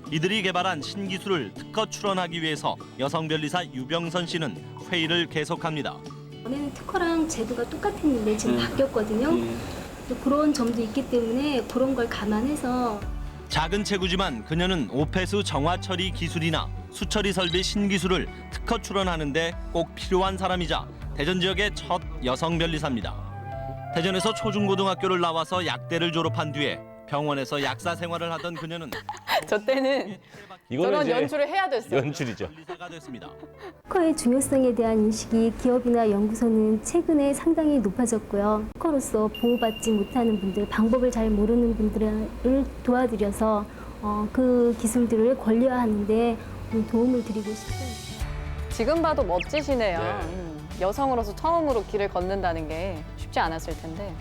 이들이 개발한 신기술을 특허 출원하기 위해서 여성 변리사 유병선 씨는 회의를 계속합니다.
전에는 특허랑 제도가 똑같았는데 지금 바뀌었거든요. 그런 점도 있기 때문에 그런 걸 감안해서
작은 체구지만 그녀는 오폐수 정화 처리 기술이나 수처리 설비 신기술을 특허 출원하는 데 꼭 필요한 사람이자 대전 지역의 첫 여성 변리사입니다. 대전에서 초중고등학교를 나와서 약대를 졸업한 뒤에 병원에서 약사 생활을 하던 그녀는
저 때는 저런 연출을 해야 됐어요.
연출이죠.
변리사가 됐습니다.
특허의 중요성에 대한 인식이 기업이나 연구소는 최근에 상당히 높아졌고요. 특허로서 보호받지 못하는 분들, 방법을 잘 모르는 분들을 도와드려서 그 기술들을 권리화하는 데 도움을 드리고 싶습니다.
지금 봐도 멋지시네요. 여성으로서 처음으로 길을 걷는다는 게 쉽지 않았을 텐데.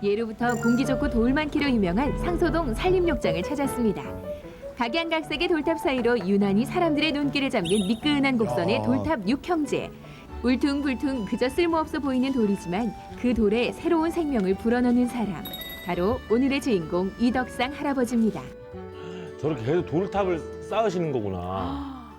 예로부터 공기 좋고 돌 많기로 유명한 상소동 산림욕장을 찾았습니다. 각양각색의 돌탑 사이로 유난히 사람들의 눈길을 잡는 미끈한 곡선의 돌탑 육형제. 울퉁불퉁 그저 쓸모없어 보이는 돌이지만 그 돌에 새로운 생명을 불어넣는 사람. 바로 오늘의 주인공 이덕상 할아버지입니다.
저렇게 계속 돌탑을 쌓으시는 거구나.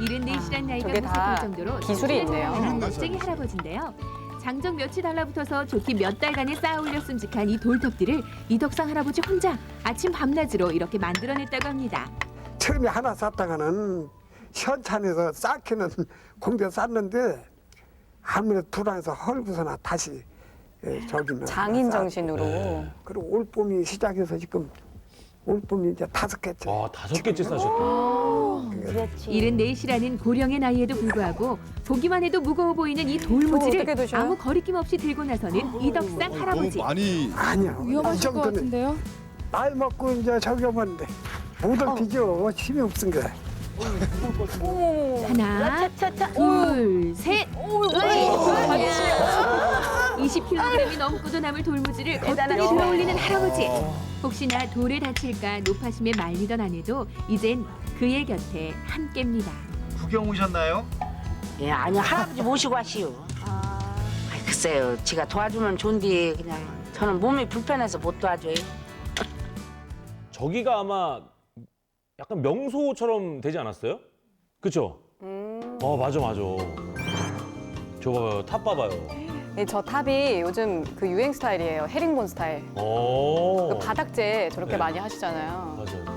74시란 나이가
저게 다
무섭을 정도로
기술이 있네요.
멋쟁이 할아버지인데요. 장정 며칠 달라붙어서 좋게 몇 달간에 쌓아 올려 씀직한 이 돌탑들을 이덕상 할아버지 혼자 아침 밤낮으로 이렇게 만들어냈다고 합니다.
처음에 하나 쌌다가는 현찬에서 쌓기는 공대 쌌는데 아무래도 불안해서 헐고서나 다시 저기는
장인 정신으로.
그리고 올봄이 시작해서 지금 올봄이 이제 5개째.
5개째 싸셨다.
74시라는 고령의 나이에도 불구하고 보기만 해도 무거워 보이는 이 돌무지를 아무 거리낌 없이 들고 나서는 이덕상 할아버지.
아니야.
위험하실 것 같은데요?
나이 먹고 이제 저기 오는데 못을 뒤져 힘이 없은 게.
하나, 둘, 셋. 20kg이 넘고도 남을 돌무지를 거뜬히 들어올리는 할아버지. 혹시나 돌에 다칠까 노파심에 말리던 아내도 이젠 그의 곁에 함께입니다.
구경 오셨나요?
예, 아니 할아버지 모시고 왔시오. 글쎄요, 지가 도와주면 좋은데 그냥 저는 몸이 불편해서 못 도와줘요.
저기가 아마 약간 명소처럼 되지 않았어요? 그쵸? 맞아. 저 봐봐요, 탑 봐봐요.
저 탑이 요즘 그 유행 스타일이에요. 헤링본 스타일. 그 바닥재 저렇게 많이 하시잖아요.
맞아요.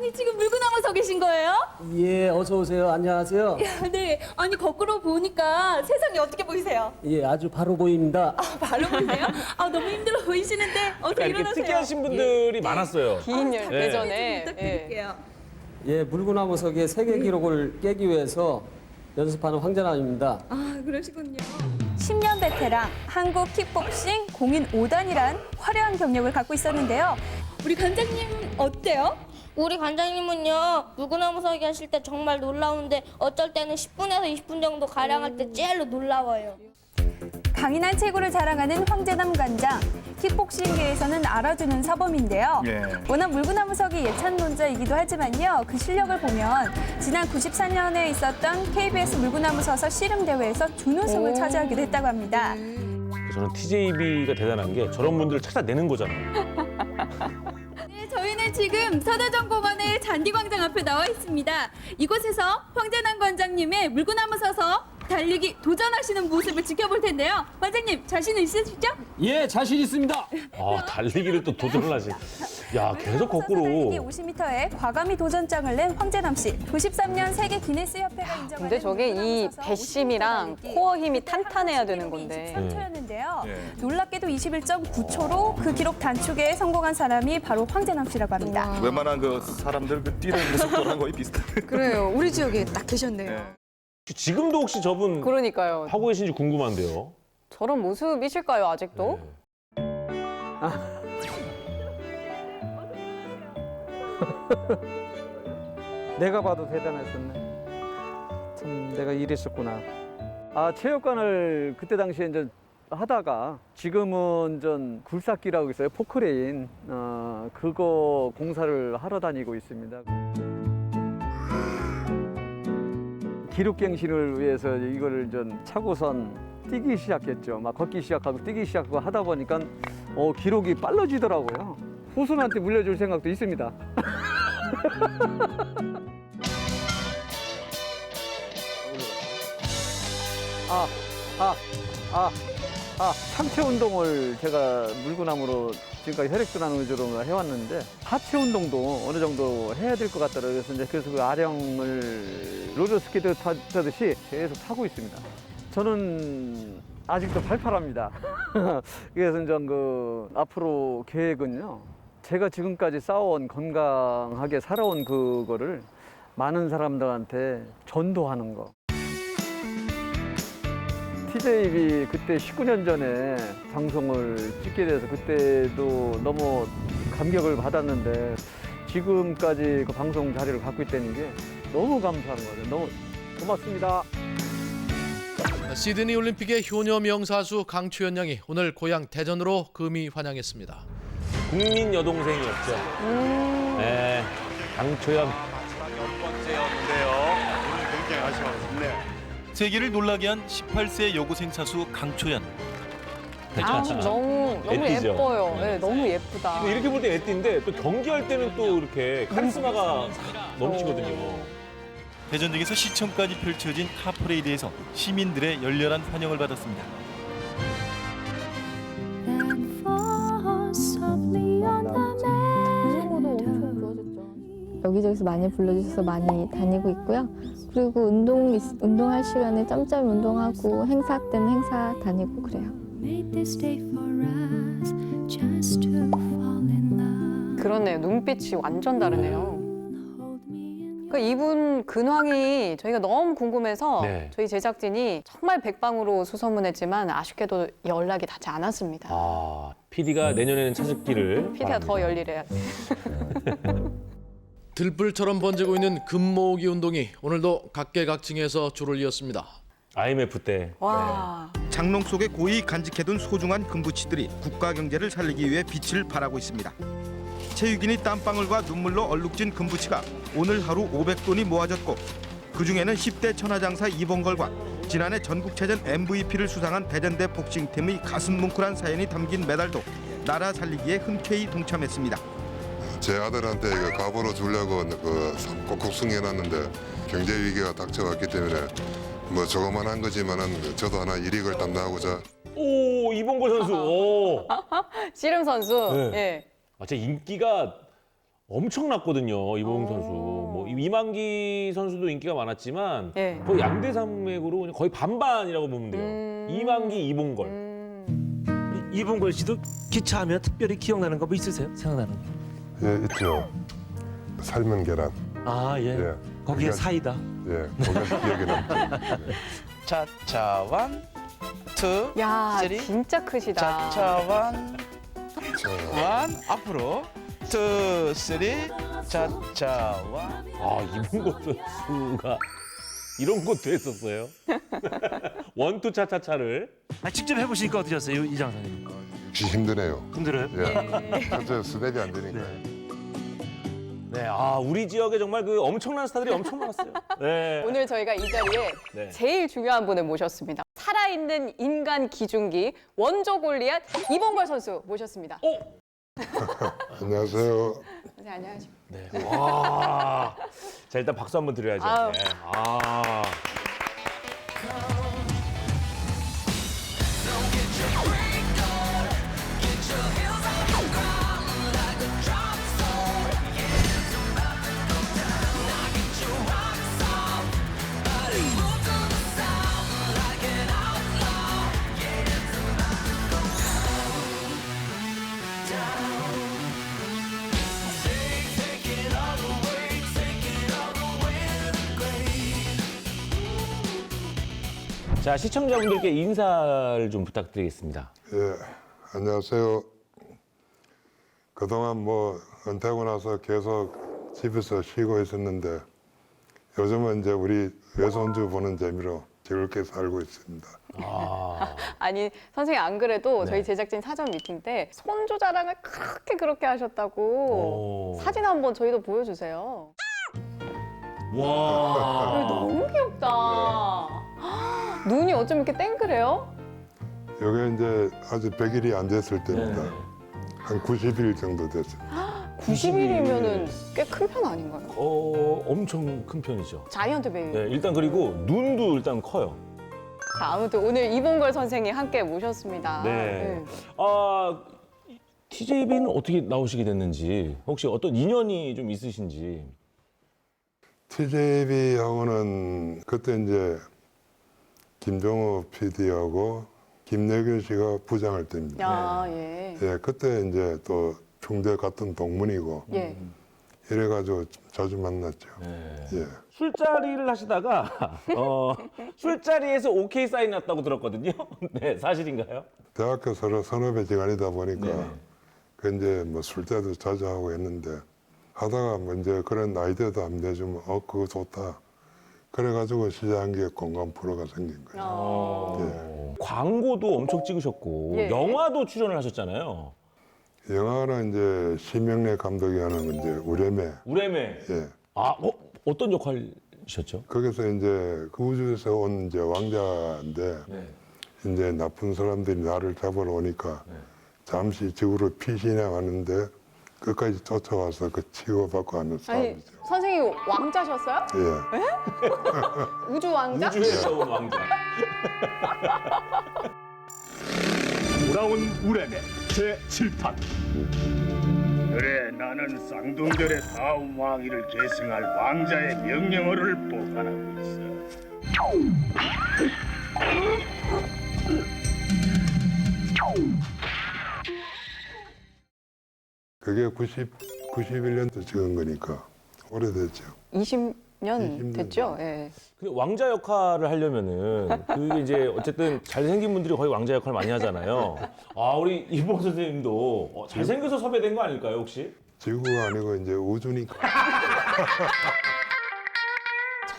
아니 지금 물구나무 서 계신 거예요?
예, 어서 오세요. 안녕하세요.
네. 아니 거꾸로 보니까 세상이 어떻게 보이세요?
예, 아주 바로 보입니다.
바로 보이세요? 너무 힘들어 보이시는데 어떻게
이렇게
일어나세요?
특이하신 분들이 많았어요.
긴
네.
대전에.
부탁드릴게요.
예, 물구나무 서기의 세계 기록을 깨기 위해서 연습하는 황재남입니다.
그러시군요.
10년 베테랑 한국 킥복싱 공인 5단이란 화려한 경력을 갖고 있었는데요.
우리 관장님 어때요?
우리 관장님은요 물구나무 서기 하실 때 정말 놀라운데 어쩔 때는 10분에서 20분 정도 가량 할 때 제일로 놀라워요.
강인한 체구를 자랑하는 황재남 관장. 킥복싱계에서는 알아두는 사범인데요. 워낙 물구나무 서기 예찬론자이기도 하지만요. 그 실력을 보면 지난 94년에 있었던 KBS 물구나무 서서 씨름 대회에서 준우승을 차지하기도 했다고 합니다.
저는 TJB가 대단한 게 저런 분들을 찾아내는 거잖아요.
네, 저희는 지금 서대전공원의 잔디광장 앞에 나와 있습니다. 이곳에서 황재남 관장님의 물구나무 서서 달리기 도전하시는 모습을 지켜볼 텐데요. 관장님 자신은 있으시죠?
예, 자신 있습니다.
달리기를 또 도전을 하시. 야, 계속
달리기
거꾸로.
50m에 과감히 도전장을 낸 황재남 씨. 93년 세계 기네스 협회가 인정하는
근데 저게 이 배심이랑 코어 힘이 탄탄해야 되는 건데.
23초였는데요. 놀랍게도 21.9초로 그 기록 단축에 성공한 사람이 바로 황재남 씨라고 합니다.
웬만한 그 사람들 그 뛰는 속도랑 거의 비슷해.
그래요. 우리 지역에 딱 계셨네요.
지금도 혹시 저분
그러니까요.
하고 계신지 궁금한데요.
저런 모습이실까요, 아직도?
내가 봐도 대단했었네. 참 내가 이랬었구나. 체육관을 그때 당시에 이제 하다가 지금은 전 굴삭기라고 있어요. 포크레인. 그거 공사를 하러 다니고 있습니다. 기록갱신을 위해서 이거를 전 차고선 뛰기 시작했죠. 막 걷기 시작하고 뛰기 시작하고 하다 보니까 기록이 빨라지더라고요. 후손한테 물려줄 생각도 있습니다. 상체 운동을 제가 물구나무로 지금까지 혈액순환 위주로 해왔는데 하체 운동도 어느 정도 해야 될 것 같더라고요. 그래서 그 아령을 롤러스케이트 타듯이 계속 타고 있습니다. 저는 아직도 팔팔합니다. 그래서 전 앞으로 계획은요. 제가 지금까지 쌓아온 건강하게 살아온 그거를 많은 사람들한테 전도하는 거. TJB 그때 19년 전에 방송을 찍게 돼서 그때도 너무 감격을 받았는데 지금까지 그 방송 자리를 갖고 있다는 게 너무 감사한 거예요. 너무 고맙습니다.
시드니 올림픽의 효녀 명사수 강초연 양이 오늘 고향 대전으로 금이 환영했습니다.
국민 여동생이었죠. 네, 강초연.
몇 번째였는데요. 오늘 굉장히 아쉬웠습니다. 세계를 놀라게 한 18세 여고생 사수 강초연.
너무
애띠죠.
예뻐요. 네, 너무 예쁘다.
이렇게 볼 때 애띠인데 또 경기할 때는 또 이렇게 카리스마가 넘치거든요.
대전역에서 시청까지 펼쳐진 카퍼레이드에서 시민들의 열렬한 환영을 받았습니다.
여기저기서 많이 불러주셔서 많이 다니고 있고요. 그리고 운동할 시간에 짬짬이 운동하고 행사 때는 행사 다니고 그래요.
그러네요. 눈빛이 완전 다르네요. 그러니까 이분 근황이 저희가 너무 궁금해서
네.
저희 제작진이 정말 백방으로 수소문했지만 아쉽게도 연락이 닿지 않았습니다.
PD가 내년에는 찾기를.
PD가 더 열일해야 돼.
들불처럼 번지고 있는 금모으기 운동이 오늘도 각계각층에서 줄을 이었습니다.
IMF 때.
와.
장롱 속에 고이 간직해둔 소중한 금부치들이 국가 경제를 살리기 위해 빛을 발하고 있습니다. 체육인이 땀방울과 눈물로 얼룩진 금부치가 오늘 하루 500돈이 모아졌고 그중에는 10대 천하장사 이봉걸과 지난해 전국체전 MVP를 수상한 대전대 복싱팀의 가슴 뭉클한 사연이 담긴 메달도 나라 살리기에 흔쾌히 동참했습니다.
제 아들한테 이거 가보로 주려고 꼭꼭 숨겨놨는데 경제 위기가 닥쳐왔기 때문에 뭐 조그만한 거지만은 저도 하나 일익을 담당하고자.
오, 이봉걸 선수. 오.
씨름 선수.
네.
예.
제 인기가 엄청났거든요. 이봉 선수. 뭐 이만기 선수도 인기가 많았지만
네.
거의 양대 산맥으로 거의 반반이라고 보면 돼요. 이만기, 이봉걸.
이봉걸 씨도 기차하면 특별히 기억나는 거 뭐 있으세요? 생각나는 거?
예, 있죠. 삶은 계란.
아, 예.
예.
거기에 사이다.
예, 거기가 기억에 남죠.
차차 원, 투,
야,
쓰리.
진짜 크시다.
차차 원, 앞으로 투, 쓰리. 차차 원.
아, 이봉걸 선수가 이런 것도 했었어요. 원투 차차차를.
직접 해보시니까 어떠셨어요, 이 장사님?
힘드네요.
힘들어요?
예. 첫째 스텝이 안 되니까.
네, 아 우리 지역에 정말 그 엄청난 스타들이 엄청 많았어요. 네.
오늘 저희가 이 자리에
네.
제일 중요한 분을 모셨습니다. 살아있는 인간 기중기 원조 골리앗 이봉걸 선수 모셨습니다.
안녕하세요.
네, 안녕하십니까.
네. 와. 자, 일단 박수 한번 드려야죠.
아우.
네. 아. 자, 시청자분들께 인사를 좀 부탁드리겠습니다.
예, 안녕하세요. 그동안 뭐 은퇴하고 나서 계속 집에서 쉬고 있었는데 요즘은 이제 우리 외손주 보는 재미로 즐겁게 살고 있습니다.
아니 선생님 안 그래도
네.
저희 제작진 사전 미팅 때 손주 자랑을 그렇게 하셨다고 사진 한번 저희도 보여주세요.
와.
너무 귀엽다. 눈이 어쩜 이렇게 땡그래요?
이게 이제 아직 100일이 안 됐을 때입니다.
네.
한 90일 정도 됐습니다.
90일이면은 꽤 큰 편 아닌가요?
엄청 큰 편이죠.
자이언트 베이비.
네, 일단 그리고 눈도 일단 커요.
자, 아무튼 오늘 이봉걸 선생님 함께 모셨습니다.
네. 아, TJB는 어떻게 나오시게 됐는지, 혹시 어떤 인연이 좀 있으신지.
TJB하고는 그때 이제 김종호 PD하고 김내균 씨가 부장할 때입니다.
야, 예.
예, 그때 이제 또 중대 같은 동문이고
예.
이래가지고 자주 만났죠. 예.
술자리를 하시다가 술자리에서 오케이 사인 났다고 들었거든요. 네, 사실인가요?
대학교 선후배 지간이다 보니까
네.
그 이제 뭐 술자도 자주 하고 했는데 하다가 뭐 이제 그런 아이디어도 한번 내주면 그거 좋다. 그래가지고 시작한 게 공감 프로가 생긴 거예요.
광고도 엄청 찍으셨고
예.
영화도 출연을 하셨잖아요.
영화는 이제 심영래 감독이 하는 이제 우레메.
우레메.
예.
아, 어떤 역할이셨죠?
거기서 이제 그 우주에서 온 이제 왕자인데 이제 나쁜 사람들이 나를 잡으러 오니까 잠시 지구로 피신해 왔는데 끝까지 쫓아와서 그 치고받고 하는
아니
싸움이죠.
선생님 왕자셨어요?
예.
에? 우주 왕자?
우주에서 온 왕자.
돌아온 우레메 제7판. 그래, 나는 쌍둥절의 다음 왕위를 계승할 왕자의 명령어를 보관하고 있어.
그게 91년도 찍은 거니까 오래됐죠.
20년 됐죠? 예.
근데 왕자 역할을 하려면은 그게 이제 어쨌든 잘생긴 분들이 거의 왕자 역할 많이 하잖아요. 아, 우리 이봉 선생님도 잘생겨서 섭외된 거 아닐까요, 혹시?
지구가 아니고 이제 우주니까.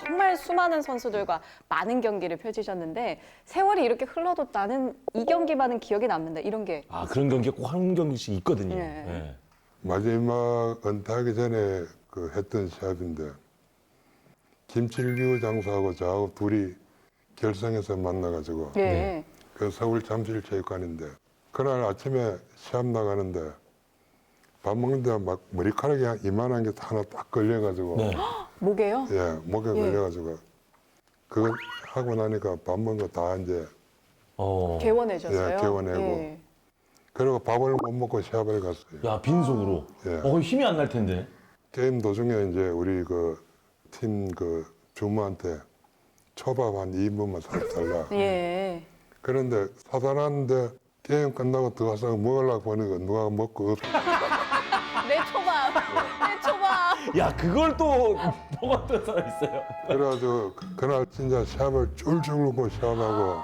정말 수많은 선수들과 많은 경기를 펼치셨는데 세월이 이렇게 흘러도 나는 이 경기만은 기억에 남는다 이런 게
아, 그런 경기가 꼭 한 경기씩 있거든요.
예.
네.
마지막 은퇴하기 전에 그 했던 시합인데 김칠규 장사하고 저하고 둘이 결승에서 만나가지고
예.
그 서울 잠실체육관인데 그날 아침에 시합 나가는데 밥 먹는데 막 머리카락이 한 이만한 게 하나 딱 걸려가지고
목에요?
예, 목에
예.
걸려가지고 그거 하고 나니까 밥 먹은 거 다 이제
개원해졌어요?
예, 개원하고
예.
그리고 밥을 못 먹고 시합을 갔어요.
야, 빈속으로.
예.
힘이 안 날 텐데.
게임 도중에 이제 우리 그 팀 그 주무한테 초밥 한 2인분만 사달라.
예.
그런데 사달았는데 게임 끝나고 들어가서 먹으려고 보니까 누가 먹고 없어.
내 초밥. 내 초밥.
야, 그걸 또 먹었던 사람 있어요.
그래가지고 그날 진짜 시합을 쫄쫄 굶고 시합하고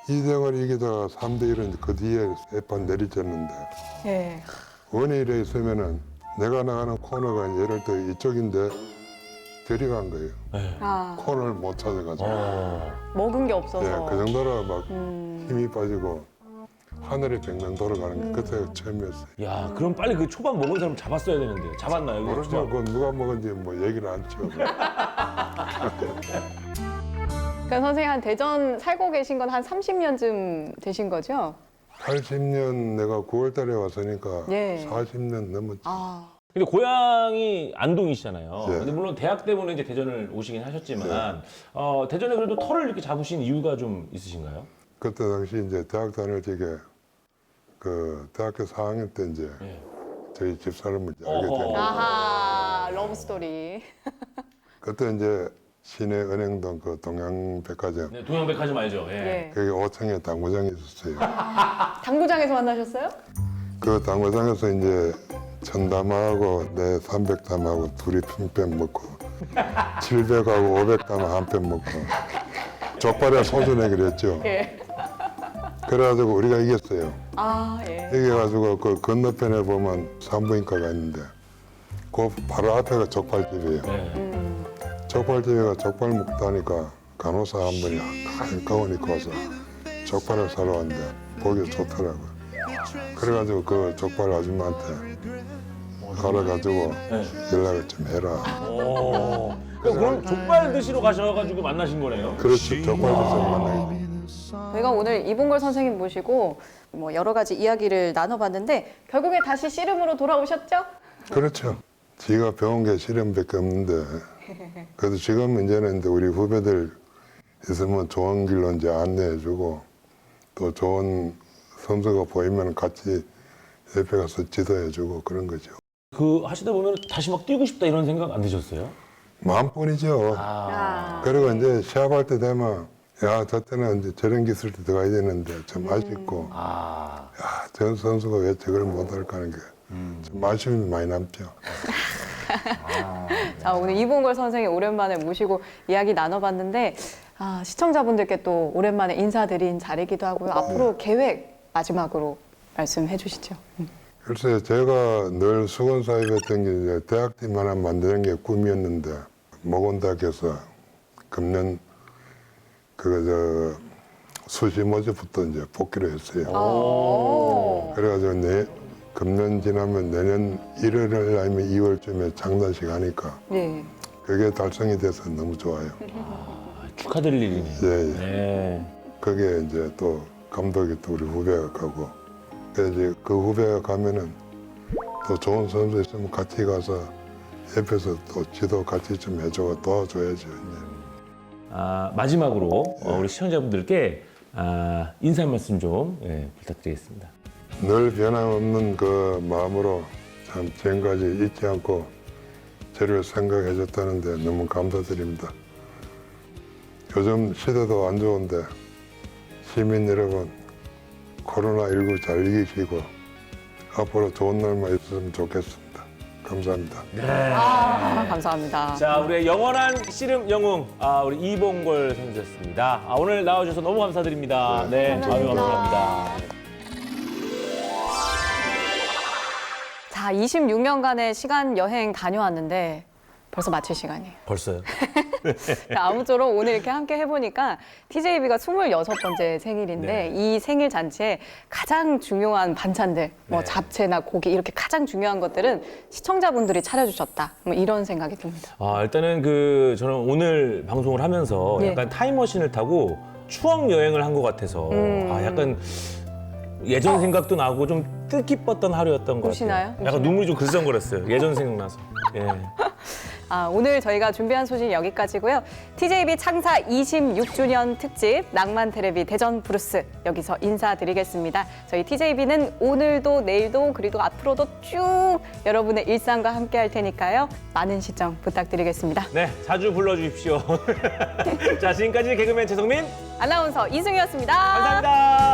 2등을 이기다가 3대1은 그 뒤에 3판 내리쳤는데
예.
원일에 있으면은 내가 나가는 코너가 예를 들어 이쪽인데 들이간 거예요.
아,
코너를 못 찾아가지고.
먹은 게 없어서.
예, 그 정도로 막 힘이 빠지고 하늘이 백명 돌아가는 게 그때 처음이었어요.
야, 그럼 빨리 그 초밥 먹은 사람 잡았어야 되는데. 잡았나요? 그
모르지만 그건 누가 먹은지 뭐 얘기를 안 쳐.
그러니까 선생님 한 대전 살고 계신 건 한 30년쯤 되신 거죠?
80년 내가 9월 달에 왔으니까
예.
40년 넘었지.
근데 고향이 안동이시잖아요.
네.
근데 물론 대학 때문에 이제 대전을 오시긴 하셨지만 대전에 그래도 터를 이렇게 잡으신 이유가 좀 있으신가요?
그때 당시 이제 대학 다닐 적에 그 대학교 4학년 때 이제 저희 집사람을 이제 알게 된 거예요.
아하, 러브 스토리.
그때 이제 시내 은행동 그 동양백화점.
네, 동양백화점 알죠? 예.
거기 5층에 당구장이 있었어요.
당구장에서 만나셨어요?
그 당구장에서 이제 1000담하고 내 300담하고 둘이 핀펜 먹고 700하고 500담 한 펜 먹고 족발에 소주 내기로 했죠.
예.
그래가지고 우리가 이겼어요.
아, 예.
이겨가지고 그 건너편에 보면 산부인과가 있는데 그 바로 앞에가 족발집이에요. 족발집에가 족발 먹다니까 간호사 한 분이 한가운 입고 와서 족발을 사러 왔는데 보기 좋더라고요. 그래가지고 그 족발 아줌마한테 알아가지고 연락을 좀 해라.
그럼 족발 드시러 가셔가지고 만나신 거네요?
그렇죠. 족발 드시러 만나게 돼.
저희가 오늘 이봉걸 선생님 모시고 뭐 여러 가지 이야기를 나눠봤는데 결국에 다시 씨름으로 돌아오셨죠?
그렇죠. 지가 배운 게 실험밖에 없는데 그래도 지금 이제는 이제 우리 후배들 있으면 좋은 길로 이제 안내해주고 또 좋은 선수가 보이면 같이 옆에 가서 지도해주고 그런 거죠.
그 하시다 보면 다시 막 뛰고 싶다 이런 생각 안 드셨어요?
마음뿐이죠. 그리고 이제 시합할 때 되면 야, 저 때는 이제 저런 기술 때 들어가야 되는데 좀 아쉽고 야, 저 선수가 왜 저걸 못할까 하는 게 좀 아쉬움이 많이 남죠.
자, 오늘 이봉걸 선생님 오랜만에 모시고 이야기 나눠봤는데 시청자분들께 또 오랜만에 인사드린 자리이기도 하고요. 앞으로 계획 마지막으로 말씀해 주시죠.
글쎄 제가 늘 수건사입했던 게 이제 대학팀 하나 만드는 게 꿈이었는데 모건대학에서 금년 수시 모집부터 이제 복귀를 했어요. 그래가지고 금년 지나면 내년 1월 아니면 2월쯤에 장단식 하니까
네.
그게 달성이 돼서 너무 좋아요.
축하드릴 일이네요.
예.
네.
거기에 이제 또 감독이 또 우리 후배가 가고 그래서 이제 그 후배가 가면은 또 좋은 선수 있으면 같이 가서 옆에서 또 지도 같이 좀 해주고 도와줘야죠. 이제.
마지막으로 우리 시청자분들께 인사 말씀 좀 부탁드리겠습니다.
늘 변함없는 그 마음으로 참 지금까지 잊지 않고 저를 생각해 줬다는데 너무 감사드립니다. 요즘 시대도 안 좋은데 시민 여러분 코로나19 잘 이기시고 앞으로 좋은 날만 있었으면 좋겠습니다. 감사합니다.
네.
감사합니다.
자, 우리의 영원한 씨름 영웅 우리 이봉걸 선수였습니다. 오늘 나와주셔서 너무 감사드립니다. 네, 감사합니다.
자, 26년간의 시간 여행 다녀왔는데 벌써 마칠 시간이에요.
벌써요?
자, 아무쪼록 오늘 이렇게 함께 해보니까 TJB가 26번째 생일인데 이 생일 잔치에 가장 중요한 반찬들, 뭐 잡채나 고기 이렇게 가장 중요한 것들은 시청자분들이 차려주셨다. 뭐 이런 생각이 듭니다.
일단은 저는 오늘 방송을 하면서 약간 타임머신을 타고 추억 여행을 한 것 같아서 약간 예전 생각도 나고 좀 뜻깊었던 하루였던 것 같아요.
우시나요?
약간 눈물이 좀 글썽거렸어요. 예전 생각나서. 예.
오늘 저희가 준비한 소식 여기까지고요. TJB 창사 26주년 특집 낭만 테레비 대전 브루스 여기서 인사드리겠습니다. 저희 TJB는 오늘도 내일도 그리고 앞으로도 쭉 여러분의 일상과 함께 할 테니까요. 많은 시청 부탁드리겠습니다.
네, 자주 불러주십시오. 자, 지금까지 개그맨 최성민
아나운서 이승희였습니다.
감사합니다.